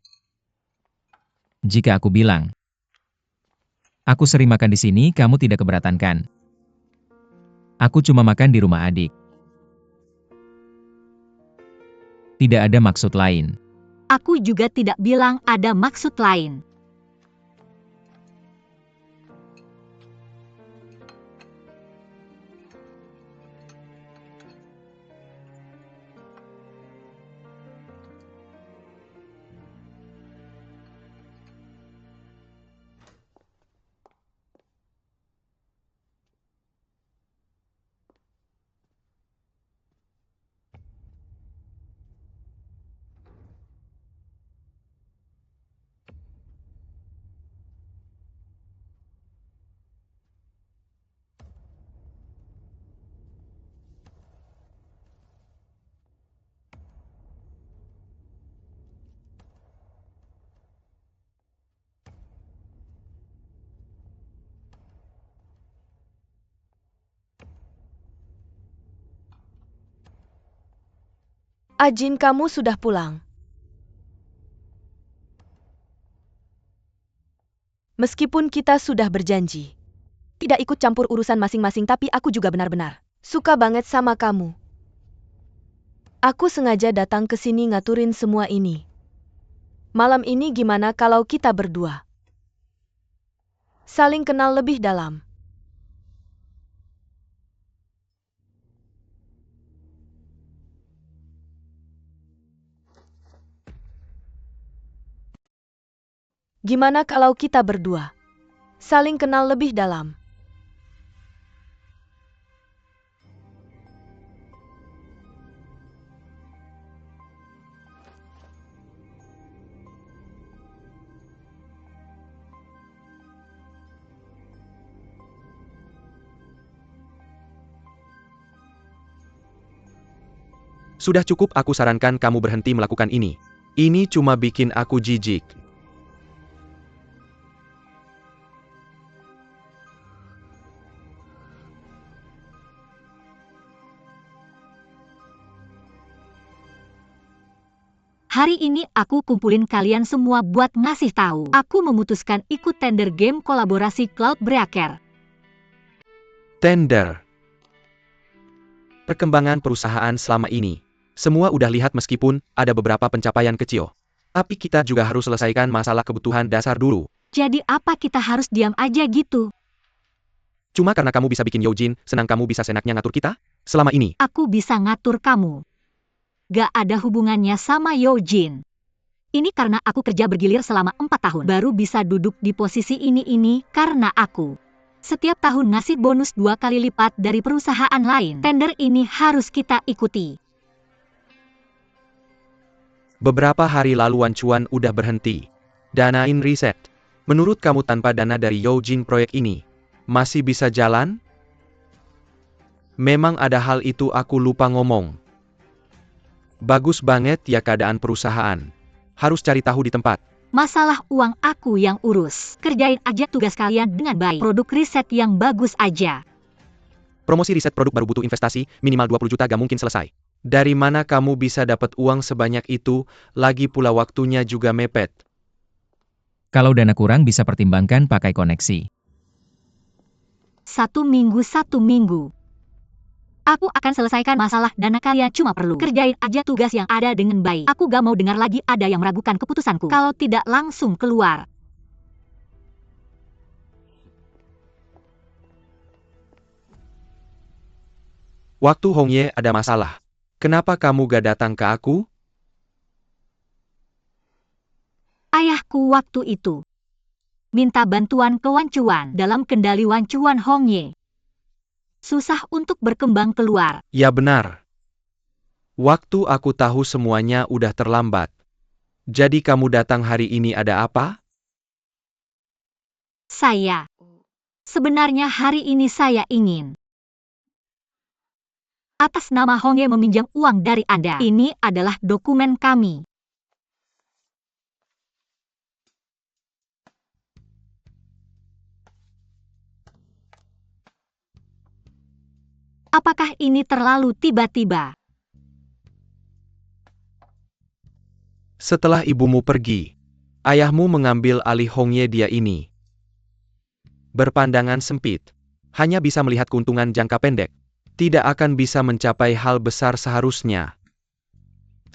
Jika aku bilang, aku sering makan di sini, kamu tidak keberatan kan? Aku cuma makan di rumah adik. Tidak ada maksud lain. Aku juga tidak bilang ada maksud lain. Ajin, kamu sudah pulang. Meskipun kita sudah berjanji tidak ikut campur urusan masing-masing, tapi aku juga benar-benar suka banget sama kamu. Aku sengaja datang ke sini ngaturin semua ini. Malam ini gimana kalau kita berdua saling kenal lebih dalam? Gimana kalau kita berdua saling kenal lebih dalam? Sudah cukup, aku sarankan kamu berhenti melakukan ini. Ini cuma bikin aku jijik. Hari ini aku kumpulin kalian semua buat ngasih tahu. Aku memutuskan ikut tender game kolaborasi Cloud Breaker. Tender. Perkembangan perusahaan selama ini. Semua udah lihat meskipun ada beberapa pencapaian kecil. Tapi kita juga harus selesaikan masalah kebutuhan dasar dulu. Jadi apa kita harus diam aja gitu? Cuma karena kamu bisa bikin Yojin, senang kamu bisa senaknya ngatur kita? Selama ini. Aku bisa ngatur kamu. Gak ada hubungannya sama Yojin. Ini karena aku kerja bergilir selama 4 tahun. Baru bisa duduk di posisi ini karena aku setiap tahun ngasih bonus 2 kali lipat dari perusahaan lain. Tender ini harus kita ikuti. Beberapa hari lalu Wan Chuan udah berhenti. Danain riset. Menurut kamu tanpa dana dari Yojin proyek ini, masih bisa jalan? Memang ada hal itu aku lupa ngomong. Bagus banget ya keadaan perusahaan. Harus cari tahu di tempat. Masalah uang aku yang urus. Kerjain aja tugas kalian dengan baik. Produk riset yang bagus aja. Promosi riset produk baru butuh investasi, minimal 20 juta gak mungkin selesai. Dari mana kamu bisa dapat uang sebanyak itu, lagi pula waktunya juga mepet. Kalau dana kurang bisa pertimbangkan pakai koneksi. 1 minggu. Aku akan selesaikan masalah dana kalian, cuma perlu kerjain aja tugas yang ada dengan baik. Aku gak mau dengar lagi ada yang meragukan keputusanku. Kalau tidak langsung keluar. Waktu Hongye ada masalah. Kenapa kamu gak datang ke aku? Ayahku waktu itu minta bantuan ke Wan Chuan dalam kendali Wan Chuan Hongye. Susah untuk berkembang keluar. Ya benar. Waktu aku tahu semuanya udah terlambat. Jadi kamu datang hari ini ada apa? saya. Sebenarnya hari ini saya ingin atas nama Hongye meminjam uang dari Anda. Ini adalah dokumen kami. Apakah ini terlalu tiba-tiba? Setelah ibumu pergi, ayahmu mengambil alih Hongye dia ini. Berpandangan sempit, hanya bisa melihat keuntungan jangka pendek, tidak akan bisa mencapai hal besar seharusnya.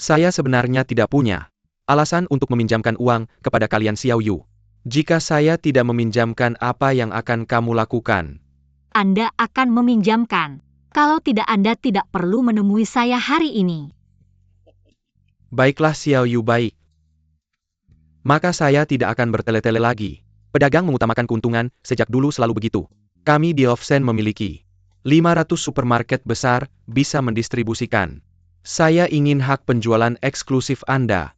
Saya sebenarnya tidak punya alasan untuk meminjamkan uang kepada kalian Xiao Yu. Jika saya tidak meminjamkan, apa yang akan kamu lakukan? Anda akan meminjamkan. Kalau tidak, Anda tidak perlu menemui saya hari ini. Baiklah Xiao Yu, baik. Maka saya tidak akan bertele-tele lagi. Pedagang mengutamakan keuntungan, sejak dulu selalu begitu. Kami di Ofsen memiliki 500 supermarket besar, bisa mendistribusikan. Saya ingin hak penjualan eksklusif Anda.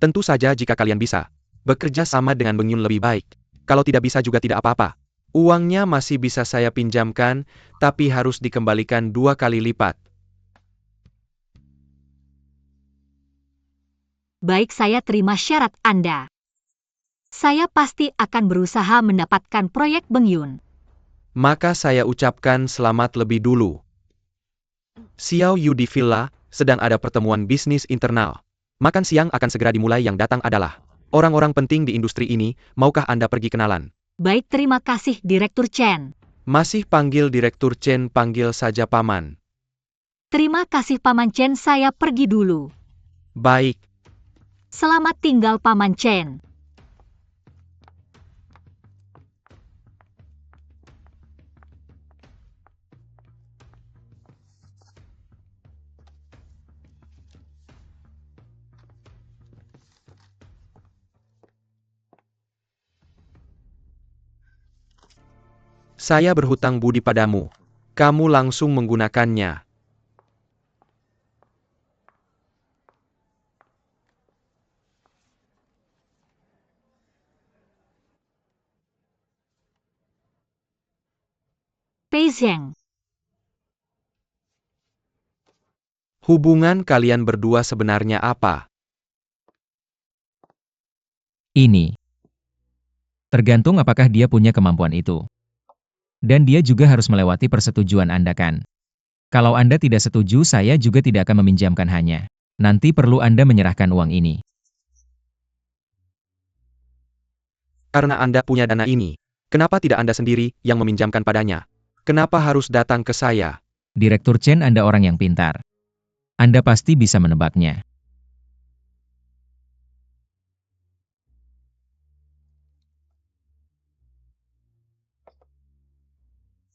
Tentu saja jika kalian bisa bekerja sama dengan Bengyun lebih baik. Kalau tidak bisa juga tidak apa-apa. Uangnya masih bisa saya pinjamkan, tapi harus dikembalikan 2 kali lipat. Baik, saya terima syarat Anda. Saya pasti akan berusaha mendapatkan proyek Bengyun. Maka saya ucapkan selamat lebih dulu. Xiao Yu di villa, sedang ada pertemuan bisnis internal. Makan siang akan segera dimulai, yang datang adalah orang-orang penting di industri ini. Maukah Anda pergi kenalan? Baik, terima kasih Direktur Chen. Masih panggil Direktur Chen, panggil saja Paman. Terima kasih Paman Chen, saya pergi dulu. Baik. Selamat tinggal Paman Chen. Saya berhutang budi padamu. Kamu langsung menggunakannya. Pei Zheng. Hubungan kalian berdua sebenarnya apa? Ini. Tergantung apakah dia punya kemampuan itu. Dan dia juga harus melewati persetujuan Anda kan? Kalau Anda tidak setuju, saya juga tidak akan meminjamkan hanya. Nanti perlu Anda menyerahkan uang ini. Karena Anda punya dana ini, kenapa tidak Anda sendiri yang meminjamkan padanya? Kenapa harus datang ke saya? Direktur Chen, Anda orang yang pintar. Anda pasti bisa menebaknya.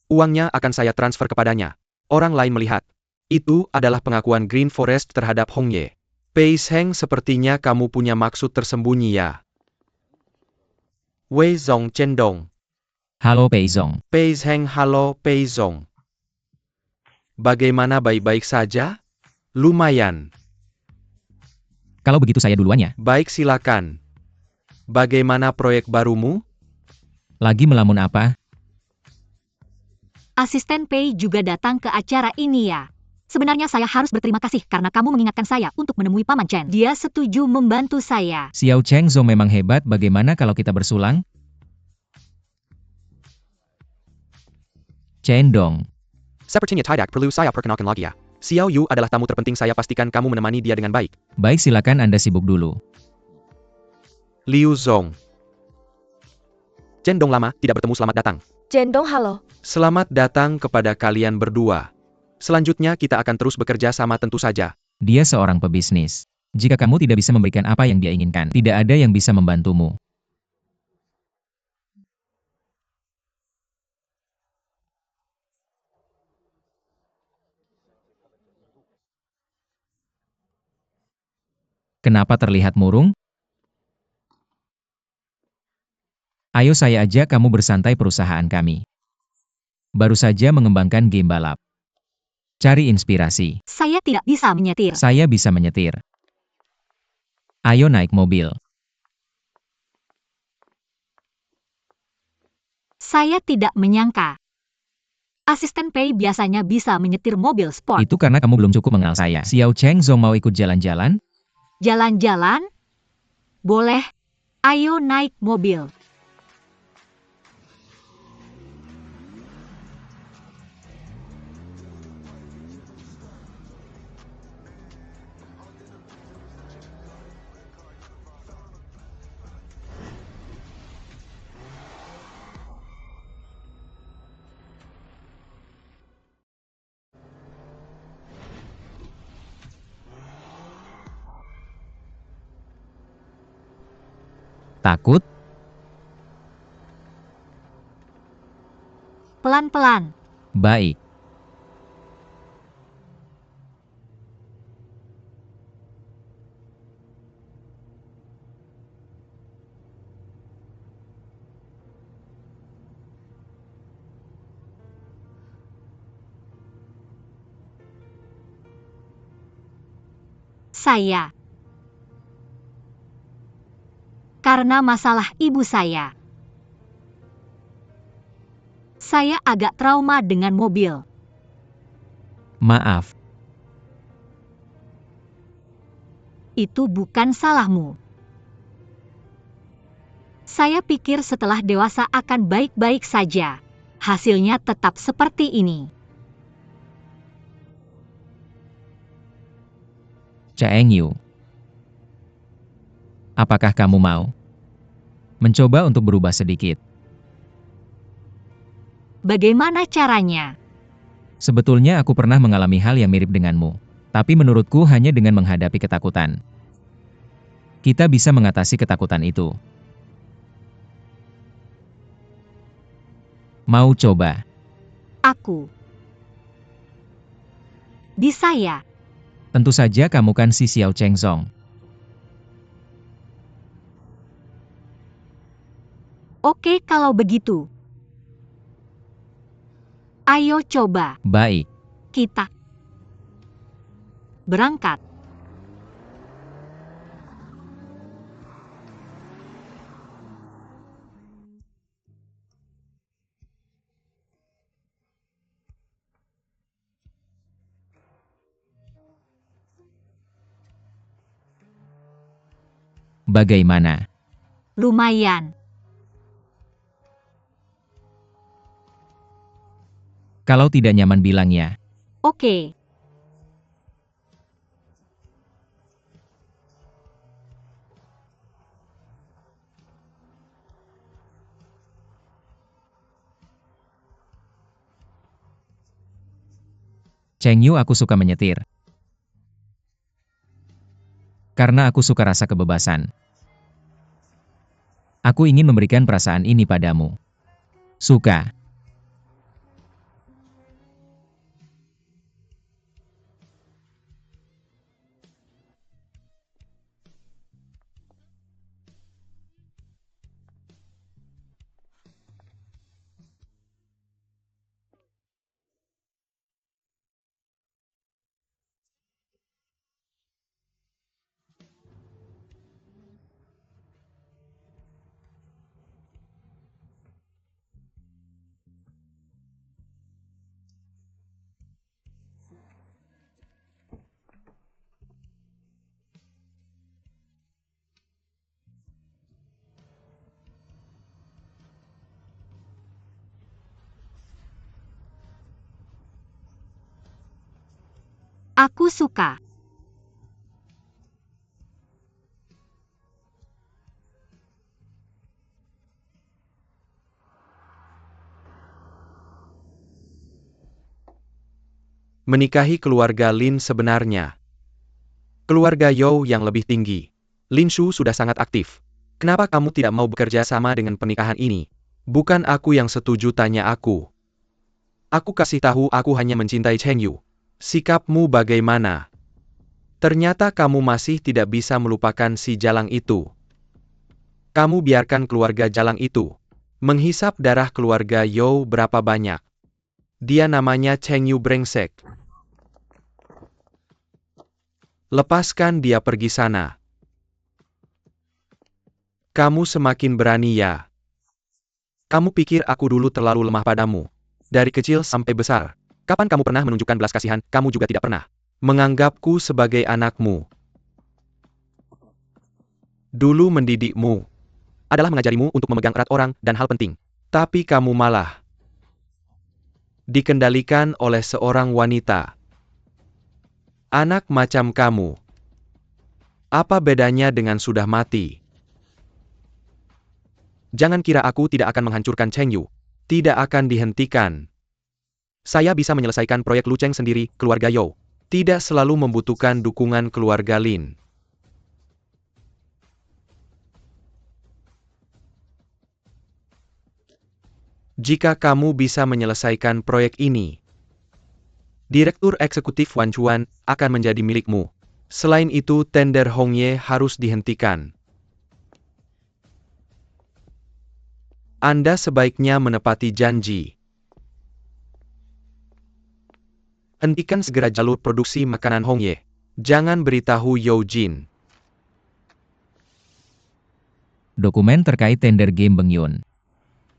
Uangnya akan saya transfer kepadanya. Orang lain melihat. Itu adalah pengakuan Green Forest terhadap Hongye. Pei Zheng, sepertinya kamu punya maksud tersembunyi ya. Wei Zong Chendong. Halo Pei Zong. Pei Zheng, halo Pei Zong. Bagaimana, baik-baik saja? Lumayan. Kalau begitu saya duluan ya. Baik, silakan. Bagaimana proyek barumu? Lagi melamun apa? Asisten Pei juga datang ke acara ini ya. Sebenarnya saya harus berterima kasih karena kamu mengingatkan saya untuk menemui Paman Chen. Dia setuju membantu saya. Xiao Cheng Zhou memang hebat, bagaimana kalau kita bersulang? Cendong. Sepertinya tidak perlu saya perkenalkan lagi ya. Xiao Yu adalah tamu terpenting saya, pastikan kamu menemani dia dengan baik. Baik, silakan Anda sibuk dulu. Liu Zong. Cendong lama, tidak bertemu, selamat datang. Cendong, halo. Selamat datang kepada kalian berdua. Selanjutnya kita akan terus bekerja sama tentu saja. Dia seorang pebisnis. Jika kamu tidak bisa memberikan apa yang dia inginkan, tidak ada yang bisa membantumu. Kenapa terlihat murung? Ayo saya ajak kamu bersantai perusahaan kami. Baru saja mengembangkan game balap. Cari inspirasi. Saya tidak bisa menyetir. Saya bisa menyetir. Ayo naik mobil. Saya tidak menyangka. Asisten Pei biasanya bisa menyetir mobil sport. Itu karena kamu belum cukup mengenal saya. Xiao Chengzong mau ikut jalan-jalan? Jalan-jalan? Boleh. Ayo naik mobil. Takut? Pelan-pelan. Baik. Saya. Karena masalah ibu saya. Saya agak trauma dengan mobil. Maaf. Itu bukan salahmu. Saya pikir setelah dewasa akan baik-baik saja. Hasilnya tetap seperti ini. Cheng Yu. Apakah kamu mau mencoba untuk berubah sedikit? Bagaimana caranya? Sebetulnya aku pernah mengalami hal yang mirip denganmu. Tapi menurutku hanya dengan menghadapi ketakutan. Kita bisa mengatasi ketakutan itu. Mau coba? Aku. Bisa ya? Tentu saja kamu kan si Xiao Chengzong. Oke kalau begitu. Ayo coba. Baik. Kita berangkat. Bagaimana? Lumayan. Kalau tidak nyaman bilang ya. Oke. Cheng Yu, aku suka menyetir. Karena aku suka rasa kebebasan. Aku ingin memberikan perasaan ini padamu. Suka. Aku suka. Menikahi keluarga Lin sebenarnya. Keluarga You yang lebih tinggi. Lin Shu sudah sangat aktif. Kenapa kamu tidak mau bekerja sama dengan pernikahan ini? Bukan aku yang setuju, tanya aku. Aku kasih tahu aku hanya mencintai Cheng Yu. Sikapmu bagaimana? Ternyata kamu masih tidak bisa melupakan si Jalang itu. Kamu biarkan keluarga Jalang itu menghisap darah keluarga You berapa banyak. Dia namanya Cheng Yu brengsek. Lepaskan dia pergi sana. Kamu semakin berani ya. Kamu pikir aku dulu terlalu lemah padamu? Dari kecil sampai besar. Kapan kamu pernah menunjukkan belas kasihan? Kamu juga tidak pernah menganggapku sebagai anakmu. Dulu mendidikmu adalah mengajarimu untuk memegang erat orang dan hal penting. Tapi kamu malah dikendalikan oleh seorang wanita. Anak macam kamu. Apa bedanya dengan sudah mati? Jangan kira aku tidak akan menghancurkan Cheng Yu. Tidak akan dihentikan. Saya bisa menyelesaikan proyek Lu Cheng sendiri, keluarga Yao. Tidak selalu membutuhkan dukungan keluarga Lin. Jika kamu bisa menyelesaikan proyek ini, Direktur Eksekutif Wan Chuan akan menjadi milikmu. Selain itu, tender Hongye harus dihentikan. Anda sebaiknya menepati janji. Hentikan segera jalur produksi makanan Hongye. Jangan beritahu Yao Jin. Dokumen terkait tender game Beng Yun.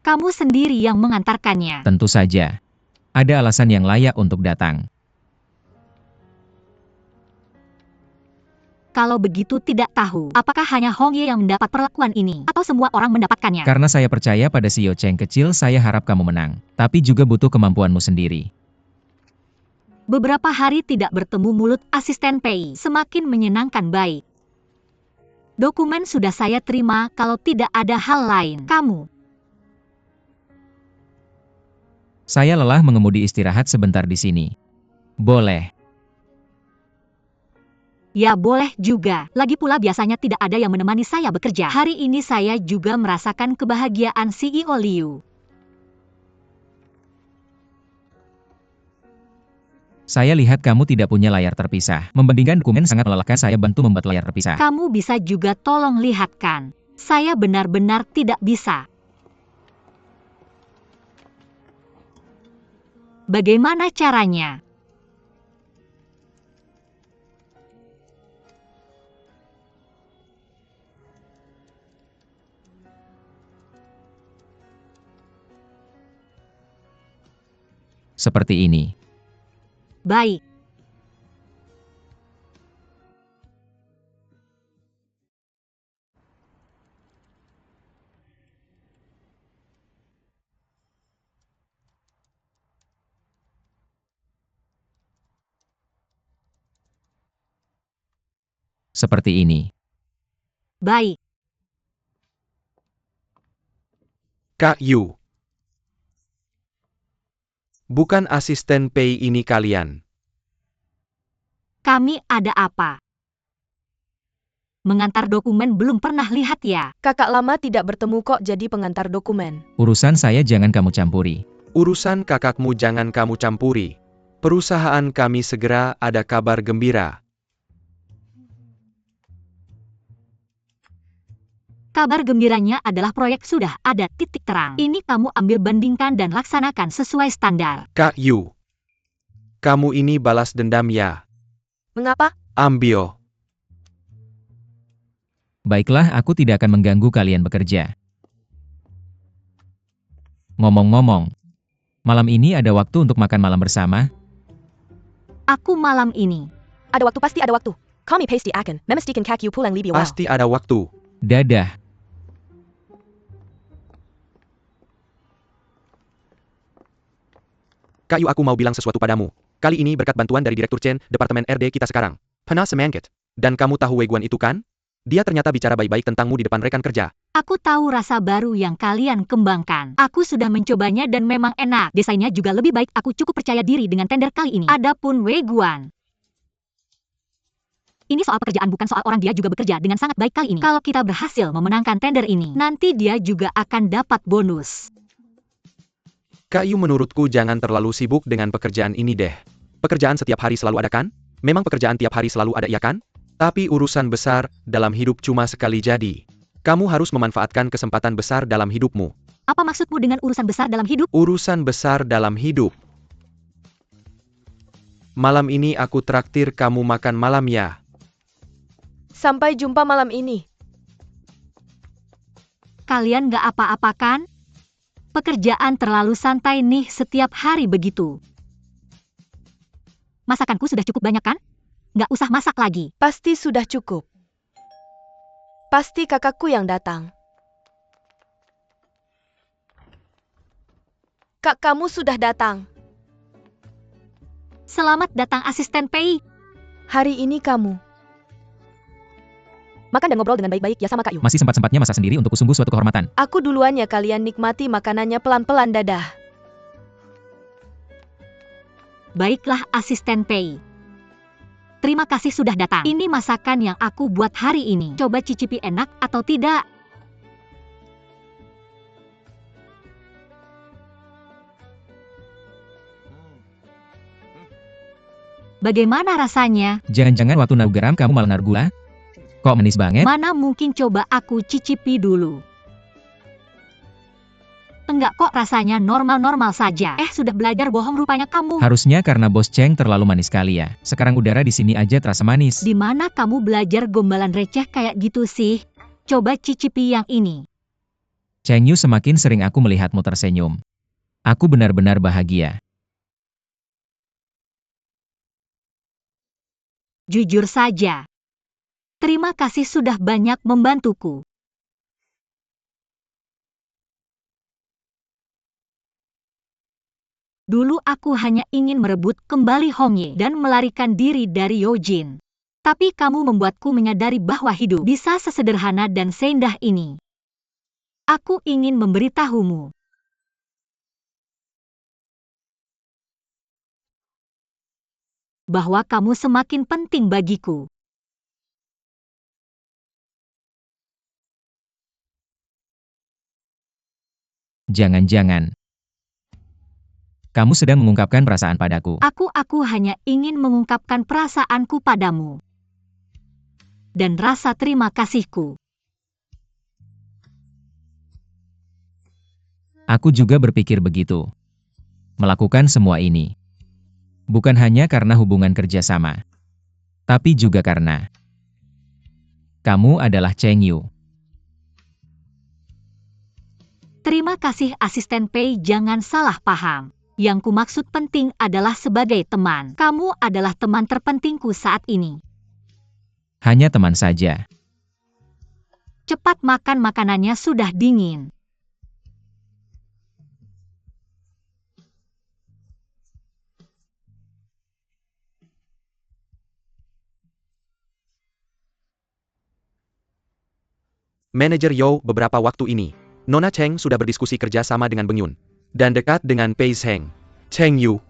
Kamu sendiri yang mengantarkannya. Tentu saja. Ada alasan yang layak untuk datang. Kalau begitu tidak tahu, apakah hanya Hongye yang mendapat perlakuan ini, atau semua orang mendapatkannya? Karena saya percaya pada si Yao Cheng kecil, saya harap kamu menang. Tapi juga butuh kemampuanmu sendiri. Beberapa hari tidak bertemu mulut asisten Pei semakin menyenangkan baik. Dokumen sudah saya terima, kalau tidak ada hal lain. Kamu. Saya lelah mengemudi, istirahat sebentar di sini. Boleh. Ya boleh juga. Lagi pula biasanya tidak ada yang menemani saya bekerja. Hari ini saya juga merasakan kebahagiaan CEO Liu. Saya lihat kamu tidak punya layar terpisah. Membandingkan dokumen sangat melelahkan, saya bantu membuat layar terpisah. Kamu bisa juga tolong lihatkan. Saya benar-benar tidak bisa. Bagaimana caranya? Seperti ini. Baik. Seperti ini. Baik. Kak Yu. Bukan asisten Pei ini kalian. Kami ada apa? Mengantar dokumen belum pernah lihat ya? Kakak lama tidak bertemu kok jadi pengantar dokumen. Urusan saya jangan kamu campuri. Urusan kakakmu jangan kamu campuri. Perusahaan kami segera ada kabar gembira. Kabar gembiranya adalah proyek sudah ada titik terang. Ini kamu ambil bandingkan dan laksanakan sesuai standar. Kak Yu. Kamu ini balas dendam ya? Mengapa? Ambio. Baiklah, aku tidak akan mengganggu kalian bekerja. Ngomong-ngomong, malam ini ada waktu untuk makan malam bersama? Aku malam ini. Ada waktu, pasti ada waktu. Kami pasti akan memastikan kaki pulang lebih awal. Pasti ada waktu. Dadah. Kak Yu, aku mau bilang sesuatu padamu. Kali ini berkat bantuan dari Direktur Chen, Departemen RD kita sekarang. Pernah semangkit. Dan kamu tahu Wei Guan itu kan? Dia ternyata bicara baik-baik tentangmu di depan rekan kerja. Aku tahu rasa baru yang kalian kembangkan. Aku sudah mencobanya dan memang enak. Desainnya juga lebih baik. Aku cukup percaya diri dengan tender kali ini. Adapun Wei Guan. Ini soal pekerjaan, bukan soal orang. Dia juga bekerja dengan sangat baik kali ini. Kalau kita berhasil memenangkan tender ini, nanti dia juga akan dapat bonus. Kak Yu, menurutku jangan terlalu sibuk dengan pekerjaan ini deh. Pekerjaan setiap hari selalu ada kan? Memang pekerjaan tiap hari selalu ada, iya kan? Tapi urusan besar dalam hidup cuma sekali jadi. Kamu harus memanfaatkan kesempatan besar dalam hidupmu. Apa maksudmu dengan urusan besar dalam hidup? Urusan besar dalam hidup. Malam ini aku traktir kamu makan malam ya. Sampai jumpa malam ini. Kalian gak apa-apa kan? Pekerjaan terlalu santai nih setiap hari begitu. Masakanku sudah cukup banyak kan? Nggak usah masak lagi. Pasti sudah cukup. Pasti kakakku yang datang. Kak, kamu sudah datang. Selamat datang asisten Pei. Hari ini kamu. Makan dan ngobrol dengan baik-baik ya sama Kak Yu. Masih sempat-sempatnya masak sendiri untukku, sungguh suatu kehormatan. Aku duluan ya, kalian nikmati makanannya pelan-pelan, dadah. Baiklah asisten Pei. Terima kasih sudah datang. Ini masakan yang aku buat hari ini. Coba cicipi enak atau tidak? Bagaimana rasanya? Jangan-jangan waktu naruh garam kamu malah naruh gula? Kok manis banget? Mana mungkin, coba aku cicipi dulu. Enggak kok, rasanya normal-normal saja. Sudah belajar bohong rupanya kamu. Harusnya karena Bos Cheng terlalu manis kali ya. Sekarang udara di sini aja terasa manis. Di mana kamu belajar gombalan receh kayak gitu sih? Coba cicipi yang ini. Cheng Yu, semakin sering aku melihatmu tersenyum, aku benar-benar bahagia. Jujur saja. Terima kasih sudah banyak membantuku. Dulu aku hanya ingin merebut kembali Hong Ye dan melarikan diri dari Yojin. Tapi kamu membuatku menyadari bahwa hidup bisa sesederhana dan seindah ini. Aku ingin memberitahumu. Bahwa kamu semakin penting bagiku. Jangan-jangan kamu sedang mengungkapkan perasaan padaku. Aku hanya ingin mengungkapkan perasaanku padamu. Dan rasa terima kasihku. Aku juga berpikir begitu. Melakukan semua ini. Bukan hanya karena hubungan kerjasama. Tapi juga karena kamu adalah Cheng Yu. Terima kasih asisten Pei, jangan salah paham. Yang kumaksud penting adalah sebagai teman. Kamu adalah teman terpentingku saat ini. Hanya teman saja. Cepat makan, makanannya sudah dingin. Manajer Yo, beberapa waktu ini, Nona Cheng sudah berdiskusi kerja sama dengan Beng Yun. Dan dekat dengan Pei Zheng. Cheng Yu.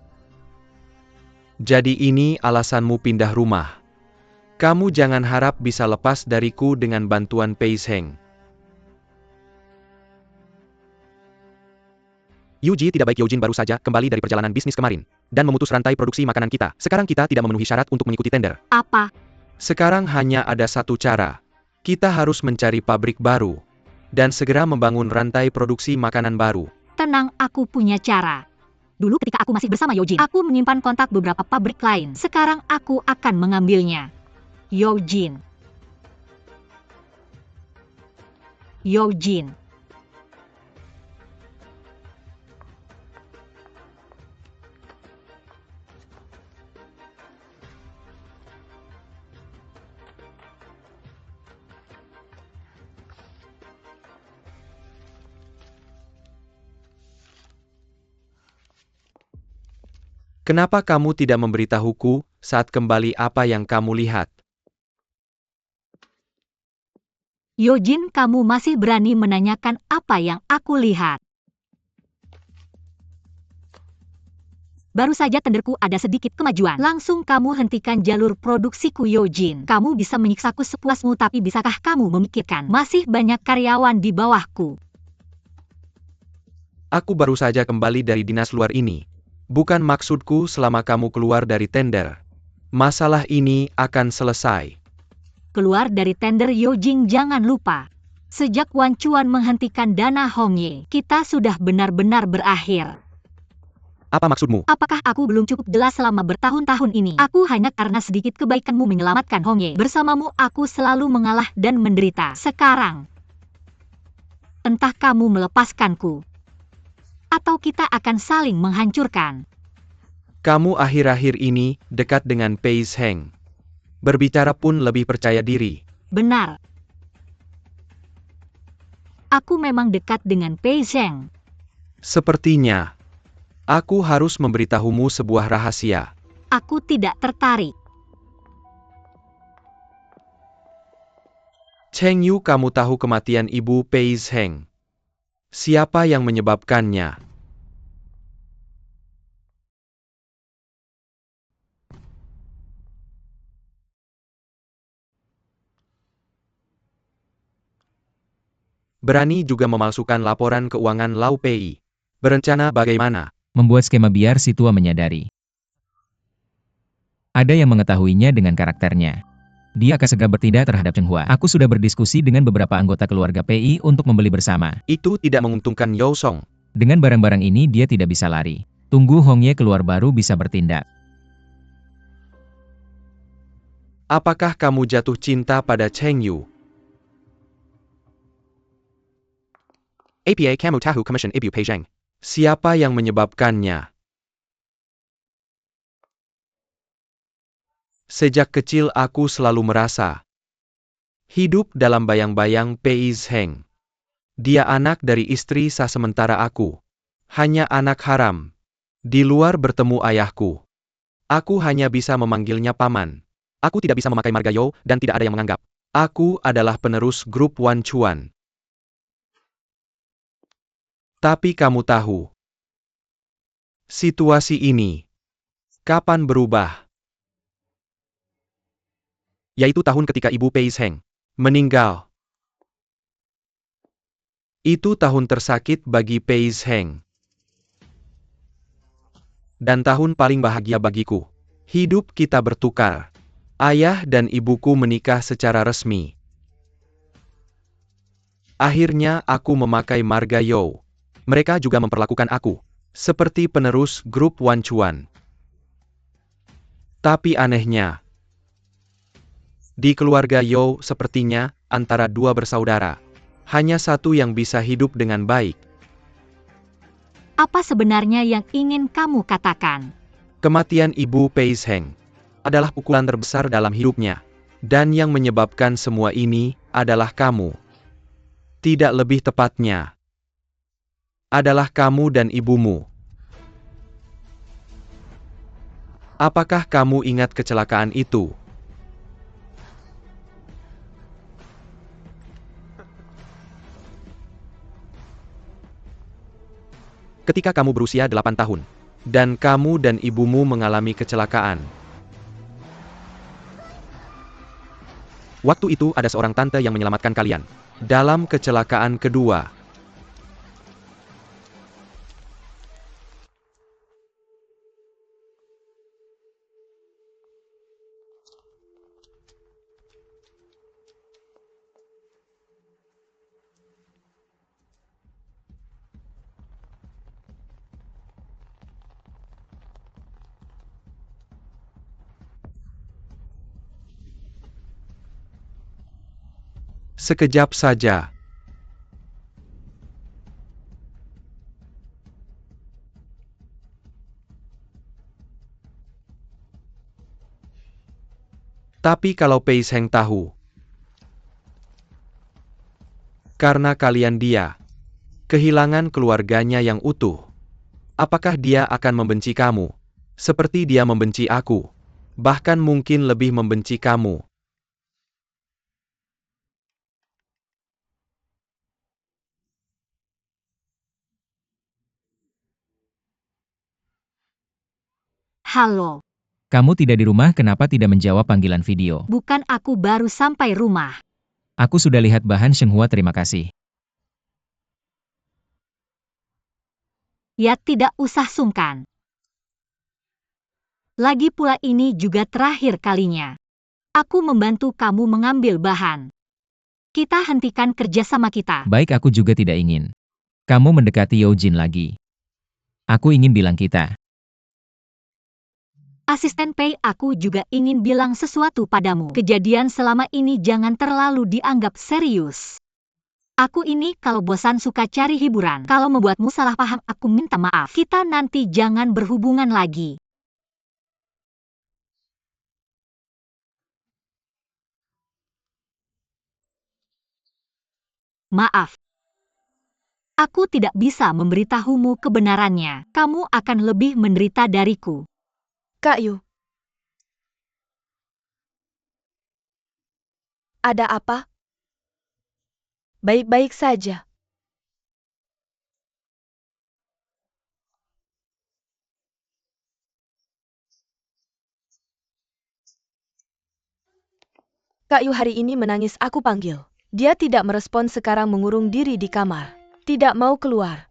Jadi ini alasanmu pindah rumah. Kamu jangan harap bisa lepas dariku dengan bantuan Pei Zheng. Yuji, tidak baik. Yojin baru saja kembali dari perjalanan bisnis kemarin. Dan memutus rantai produksi makanan kita. Sekarang kita tidak memenuhi syarat untuk mengikuti tender. Apa? Sekarang hanya ada satu cara. Kita harus mencari pabrik baru. Dan segera membangun rantai produksi makanan baru. Tenang, aku punya cara. Dulu ketika aku masih bersama Yojin, aku menyimpan kontak beberapa pabrik lain. Sekarang aku akan mengambilnya. Yojin. Yojin. Kenapa kamu tidak memberitahuku saat kembali apa yang kamu lihat? Yojin, kamu masih berani menanyakan apa yang aku lihat. Baru saja tenderku ada sedikit kemajuan. Langsung kamu hentikan jalur produksiku, Yojin. Kamu bisa menyiksaku sepuasmu, tapi bisakah kamu memikirkan masih banyak karyawan di bawahku? Aku baru saja kembali dari dinas luar ini. Bukan maksudku selama kamu keluar dari tender. Masalah ini akan selesai. Keluar dari tender, Yojin, jangan lupa. Sejak Wan Chuan menghentikan dana Hong Ye, kita sudah benar-benar berakhir. Apa maksudmu? Apakah aku belum cukup jelas selama bertahun-tahun ini? Aku hanya karena sedikit kebaikanmu menyelamatkan Hong Ye. Bersamamu aku selalu mengalah dan menderita. Sekarang, entah kamu melepaskanku atau kita akan saling menghancurkan. Kamu akhir-akhir ini dekat dengan Pei Heng. Berbicara pun lebih percaya diri. Benar. Aku memang dekat dengan Pei Zheng. Sepertinya, aku harus memberitahumu sebuah rahasia. Aku tidak tertarik. Cheng Yu, kamu tahu kematian Ibu Pei Heng. Siapa yang menyebabkannya? Berani juga memalsukan laporan keuangan Lau Pei. Berencana bagaimana? Membuat skema biar si tua menyadari. Ada yang mengetahuinya dengan karakternya. Dia akan segera bertindak terhadap Cheng Hua. Aku sudah berdiskusi dengan beberapa anggota keluarga PI untuk membeli bersama. Itu tidak menguntungkan Yao Song. Dengan barang-barang ini dia tidak bisa lari. Tunggu Hong Ye keluar baru bisa bertindak. Apakah kamu jatuh cinta pada Cheng Yu? APA kamu tahu Commission Ibu Pei Zheng. Siapa yang menyebabkannya? Sejak kecil aku selalu merasa hidup dalam bayang-bayang Pei Zheng. Dia anak dari istri sah sementara aku hanya anak haram. Di luar bertemu ayahku, aku hanya bisa memanggilnya paman. Aku tidak bisa memakai marga Yao dan tidak ada yang menganggap aku adalah penerus grup Wan Chuan. Tapi kamu tahu, situasi ini kapan berubah? Yaitu tahun ketika Ibu Pei Zheng meninggal. Itu tahun tersakit bagi Pei Zheng. Dan tahun paling bahagia bagiku. Hidup kita bertukar. Ayah dan ibuku menikah secara resmi. Akhirnya aku memakai marga Yao. Mereka juga memperlakukan aku seperti penerus grup Wan Chuan. Tapi anehnya, di keluarga Yao sepertinya antara dua bersaudara, hanya satu yang bisa hidup dengan baik. Apa sebenarnya yang ingin kamu katakan? Kematian Ibu Pei Zheng adalah pukulan terbesar dalam hidupnya. Dan yang menyebabkan semua ini adalah kamu. Tidak lebih tepatnya, adalah kamu dan ibumu. Apakah kamu ingat kecelakaan itu? Ketika kamu berusia 8 tahun, dan kamu dan ibumu mengalami kecelakaan. Waktu itu ada seorang tante yang menyelamatkan kalian. Dalam kecelakaan kedua. Sekejap saja. Tapi kalau Pei Zheng tahu, karena kalian dia kehilangan keluarganya yang utuh, apakah dia akan membenci kamu seperti dia membenci aku? Bahkan mungkin lebih membenci kamu. Halo, Kamu tidak di rumah, kenapa tidak menjawab panggilan video? bukan aku baru sampai rumah. Aku sudah lihat bahan Cheng Hua, terima kasih. Ya tidak usah sungkan. Lagi pula ini juga terakhir kalinya. Aku membantu kamu mengambil bahan. Kita hentikan kerjasama kita. Baik, aku juga tidak ingin kamu mendekati Yao Jin lagi. Aku ingin bilang kita. Asisten Pei, aku juga ingin bilang sesuatu padamu. Kejadian selama ini jangan terlalu dianggap serius. Aku ini kalau bosan suka cari hiburan. Kalau membuatmu salah paham, aku minta maaf. Kita nanti jangan berhubungan lagi. Maaf. Aku tidak bisa memberitahumu kebenarannya. Kamu akan lebih menderita dariku. Kak Yu. Ada apa? Baik-baik saja. Kak Yu hari ini menangis, aku panggil. Dia tidak merespon, sekarang mengurung diri di kamar. Tidak mau keluar.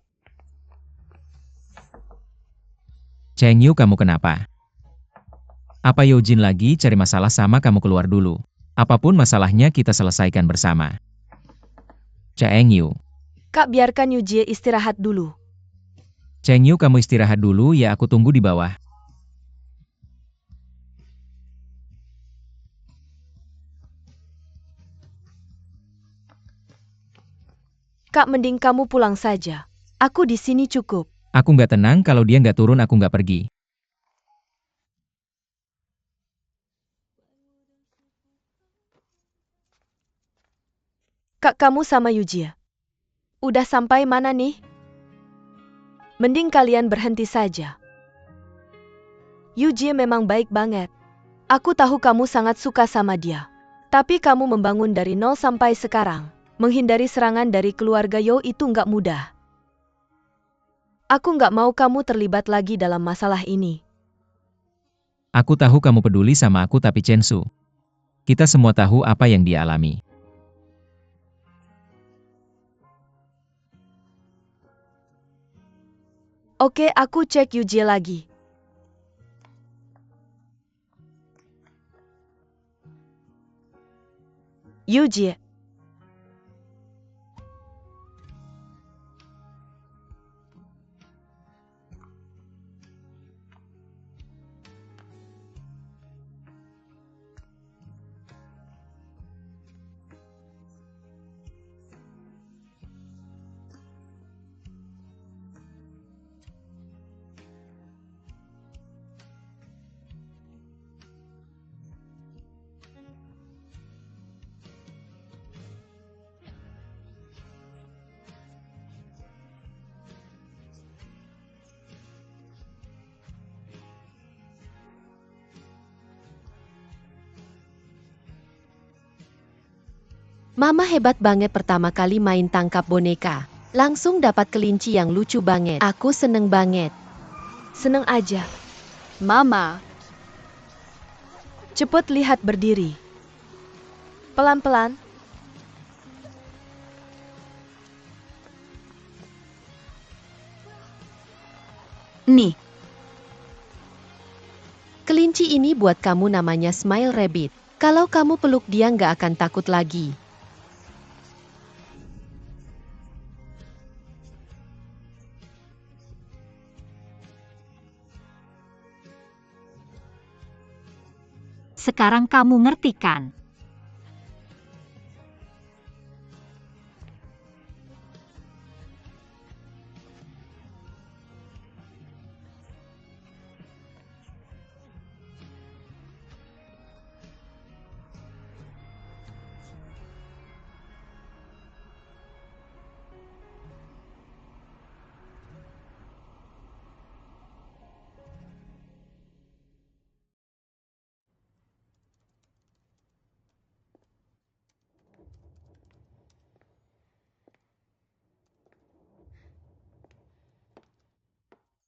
Cheng Yu, kamu kenapa? Apa Yojin lagi cari masalah sama kamu? Keluar dulu. Apapun masalahnya kita selesaikan bersama. Cheng Yu. Kak, biarkan Yu Jie istirahat dulu. Cheng Yu, kamu istirahat dulu ya, aku tunggu di bawah. Kak, mending kamu pulang saja. Aku di sini cukup. Aku nggak tenang kalau dia nggak turun, aku nggak pergi. Kak, kamu sama Yu Jie udah sampai mana nih? Mending kalian berhenti saja. Yu Jie memang baik banget. Aku tahu kamu sangat suka sama dia. Tapi kamu membangun dari nol sampai sekarang. Menghindari serangan dari keluarga Yo itu nggak mudah. Aku nggak mau kamu terlibat lagi dalam masalah ini. Aku tahu kamu peduli sama aku, tapi Chen Su, kita semua tahu apa yang dia alami. Oke, aku cek Yu Jie lagi. Yu Jie. Mama hebat banget, pertama kali main tangkap boneka. Langsung dapat kelinci yang lucu banget. Aku seneng banget. Seneng aja. Mama, Cepet lihat berdiri. Pelan-pelan. nih, Kelinci ini buat kamu, namanya Smile Rabbit. Kalau kamu peluk dia nggak akan takut lagi. Sekarang kamu ngerti kan?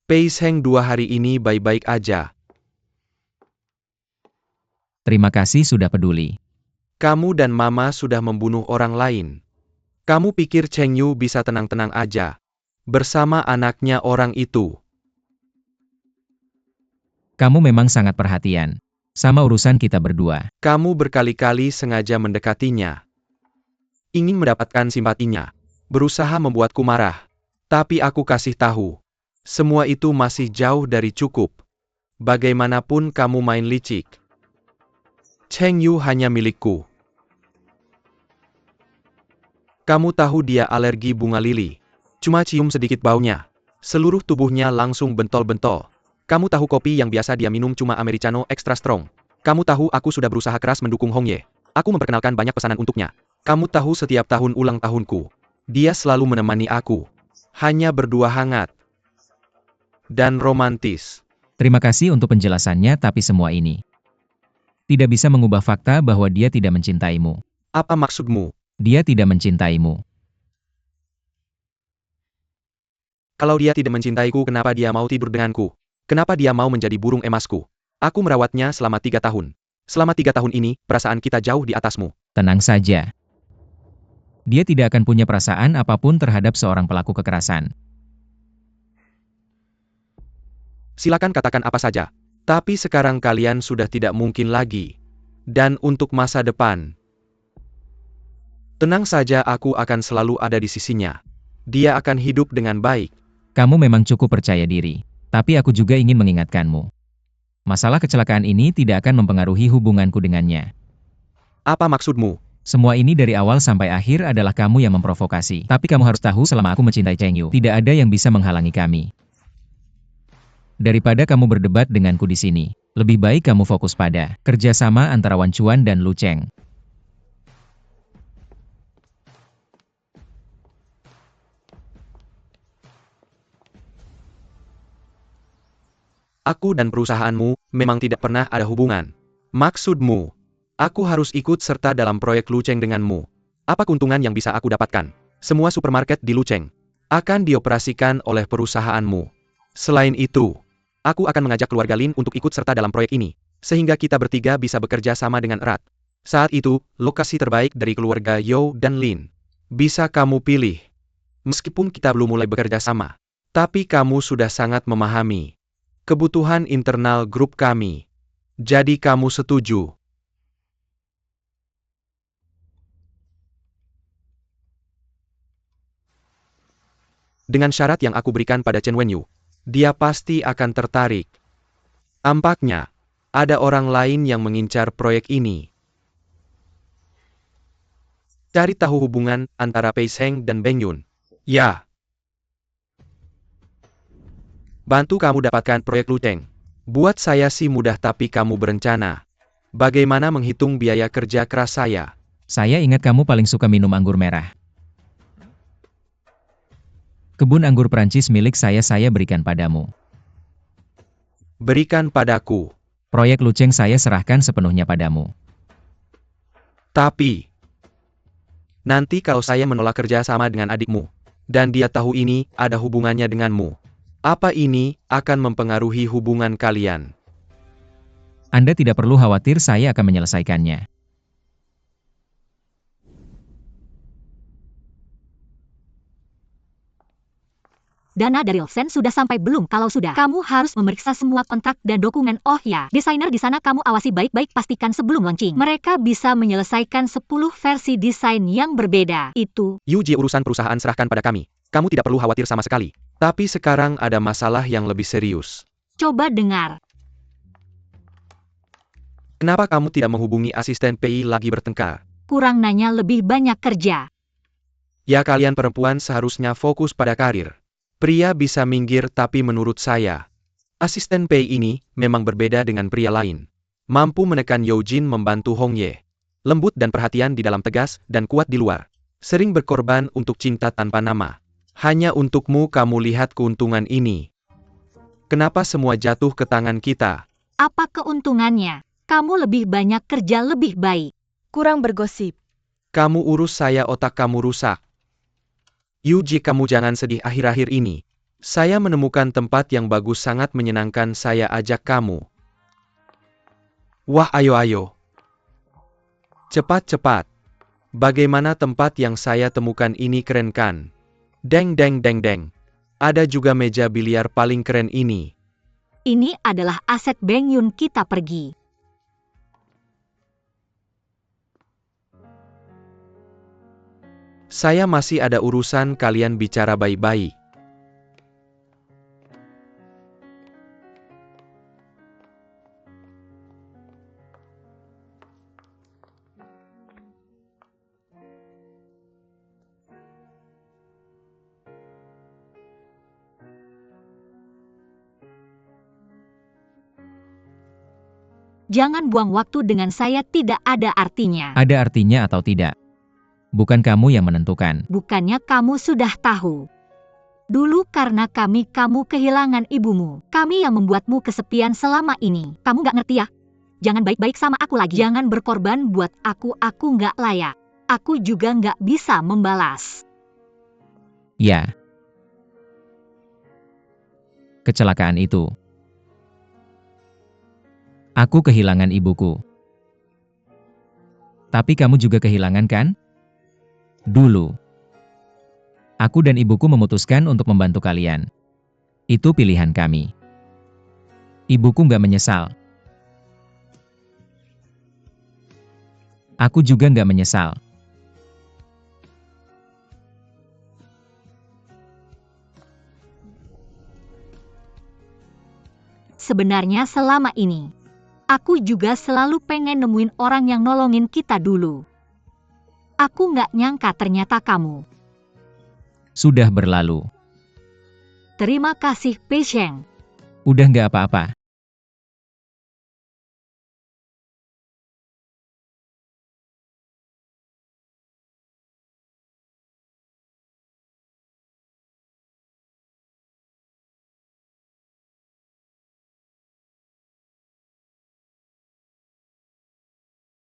Pei Sheng 2 hari ini baik-baik aja. Terima kasih sudah peduli. Kamu dan Mama sudah membunuh orang lain. Kamu pikir Cheng Yu bisa tenang-tenang aja bersama anaknya orang itu? Kamu memang sangat perhatian sama urusan kita berdua. Kamu berkali-kali sengaja mendekatinya, ingin mendapatkan simpatinya, berusaha membuatku marah. Tapi aku kasih tahu, semua itu masih jauh dari cukup. Bagaimanapun kamu main licik, Cheng Yu hanya milikku. Kamu tahu dia alergi bunga lili. Cuma cium sedikit baunya. Seluruh tubuhnya langsung bentol-bentol. Kamu tahu kopi yang biasa dia minum cuma Americano extra strong. Kamu tahu aku sudah berusaha keras mendukung Hong Ye. Aku memperkenalkan banyak pesanan untuknya. Kamu tahu setiap tahun ulang tahunku, dia selalu menemani aku. Hanya berdua hangat dan romantis. Terima kasih untuk penjelasannya, tapi semua ini tidak bisa mengubah fakta bahwa dia tidak mencintaimu. Apa maksudmu? Dia tidak mencintaimu. Kalau dia tidak mencintaiku, kenapa dia mau tidur denganku? Kenapa dia mau menjadi burung emasku? Aku merawatnya selama 3 tahun. Selama 3 tahun ini, perasaan kita jauh di atasmu. Tenang saja. Dia tidak akan punya perasaan apapun terhadap seorang pelaku kekerasan. Silakan katakan apa saja. Tapi sekarang kalian sudah tidak mungkin lagi. Dan untuk masa depan, tenang saja, aku akan selalu ada di sisinya. Dia akan hidup dengan baik. Kamu memang cukup percaya diri. Tapi aku juga ingin mengingatkanmu. Masalah kecelakaan ini tidak akan mempengaruhi hubunganku dengannya. Apa maksudmu? Semua ini dari awal sampai akhir adalah kamu yang memprovokasi. Tapi kamu harus tahu, selama aku mencintai Cheng Yu, tidak ada yang bisa menghalangi kami. Daripada kamu berdebat denganku di sini, lebih baik kamu fokus pada kerjasama antara Wan Chuan dan Lu Cheng. Aku dan perusahaanmu memang tidak pernah ada hubungan. Maksudmu, aku harus ikut serta dalam proyek Lu Cheng denganmu. Apa keuntungan yang bisa aku dapatkan? Semua supermarket di Lu Cheng akan dioperasikan oleh perusahaanmu. Selain itu, aku akan mengajak keluarga Lin untuk ikut serta dalam proyek ini, sehingga kita bertiga bisa bekerja sama dengan erat. Saat itu, lokasi terbaik dari keluarga Yo dan Lin bisa kamu pilih. Meskipun kita belum mulai bekerja sama, tapi kamu sudah sangat memahami kebutuhan internal grup kami. Jadi kamu setuju? Dengan syarat yang aku berikan pada Chen Wenyu, dia pasti akan tertarik. Tampaknya, ada orang lain yang mengincar proyek ini. Cari tahu hubungan antara Pei Sheng dan Beng Yun. Ya. Bantu kamu dapatkan proyek Lu Cheng. Buat saya sih mudah, tapi kamu berencana bagaimana menghitung biaya kerja keras saya? Saya ingat kamu paling suka minum anggur merah. Kebun anggur Prancis milik saya berikan padamu. Berikan padaku. Proyek Lu Cheng saya serahkan sepenuhnya padamu. Tapi, nanti kalau saya menolak kerja sama dengan adikmu, dan dia tahu ini ada hubungannya denganmu, apa ini akan mempengaruhi hubungan kalian? Anda tidak perlu khawatir, saya akan menyelesaikannya. Dana dari Olsen sudah sampai belum? Kalau sudah, kamu harus memeriksa semua kontrak dan dokumen. Oh ya, desainer di sana kamu awasi baik-baik, pastikan sebelum launching mereka bisa menyelesaikan 10 versi desain yang berbeda. Itu Yuji, urusan perusahaan serahkan pada kami. Kamu tidak perlu khawatir sama sekali. Tapi sekarang ada masalah yang lebih serius. coba dengar. Kenapa kamu tidak menghubungi asisten PI lagi bertengkar? Kurang nanya, lebih banyak kerja. Ya, kalian perempuan seharusnya fokus pada karir. Pria bisa minggir, tapi menurut saya, asisten PI ini memang berbeda dengan pria lain. Mampu menekan Youjin, membantu Hong Ye. Lembut dan perhatian di dalam, tegas dan kuat di luar. Sering berkorban untuk cinta tanpa nama. Hanya untukmu kamu lihat keuntungan ini. Kenapa semua jatuh ke tangan kita? Apa keuntungannya? Kamu lebih banyak kerja, lebih baik. Kurang bergosip. Kamu urus saya, otak kamu rusak. Yuji, kamu jangan sedih akhir-akhir ini. Saya menemukan tempat yang bagus, sangat menyenangkan, saya ajak kamu. Wah, ayo. Cepat. Bagaimana tempat yang saya temukan ini, keren kan? Deng. Ada juga meja biliar paling keren ini. Ini adalah aset Beng Yun, kita pergi. Saya masih ada urusan, kalian bicara baik-baik. Jangan buang waktu dengan saya, tidak ada artinya. Ada artinya atau tidak? Bukan kamu yang menentukan. Bukannya kamu sudah tahu. Dulu karena kamu kehilangan ibumu. Kami yang membuatmu kesepian selama ini. Kamu gak ngerti ya? Jangan baik-baik sama aku lagi. Jangan berkorban buat aku gak layak. Aku juga gak bisa membalas. Ya. Kecelakaan itu. Aku kehilangan ibuku. Tapi kamu juga kehilangan kan? Dulu. Aku dan ibuku memutuskan untuk membantu kalian. Itu pilihan kami. Ibuku nggak menyesal. Aku juga nggak menyesal. Sebenarnya selama ini, aku juga selalu pengen nemuin orang yang nolongin kita dulu. Aku nggak nyangka ternyata kamu. Sudah berlalu. Terima kasih, Pei Sheng. Udah nggak apa-apa.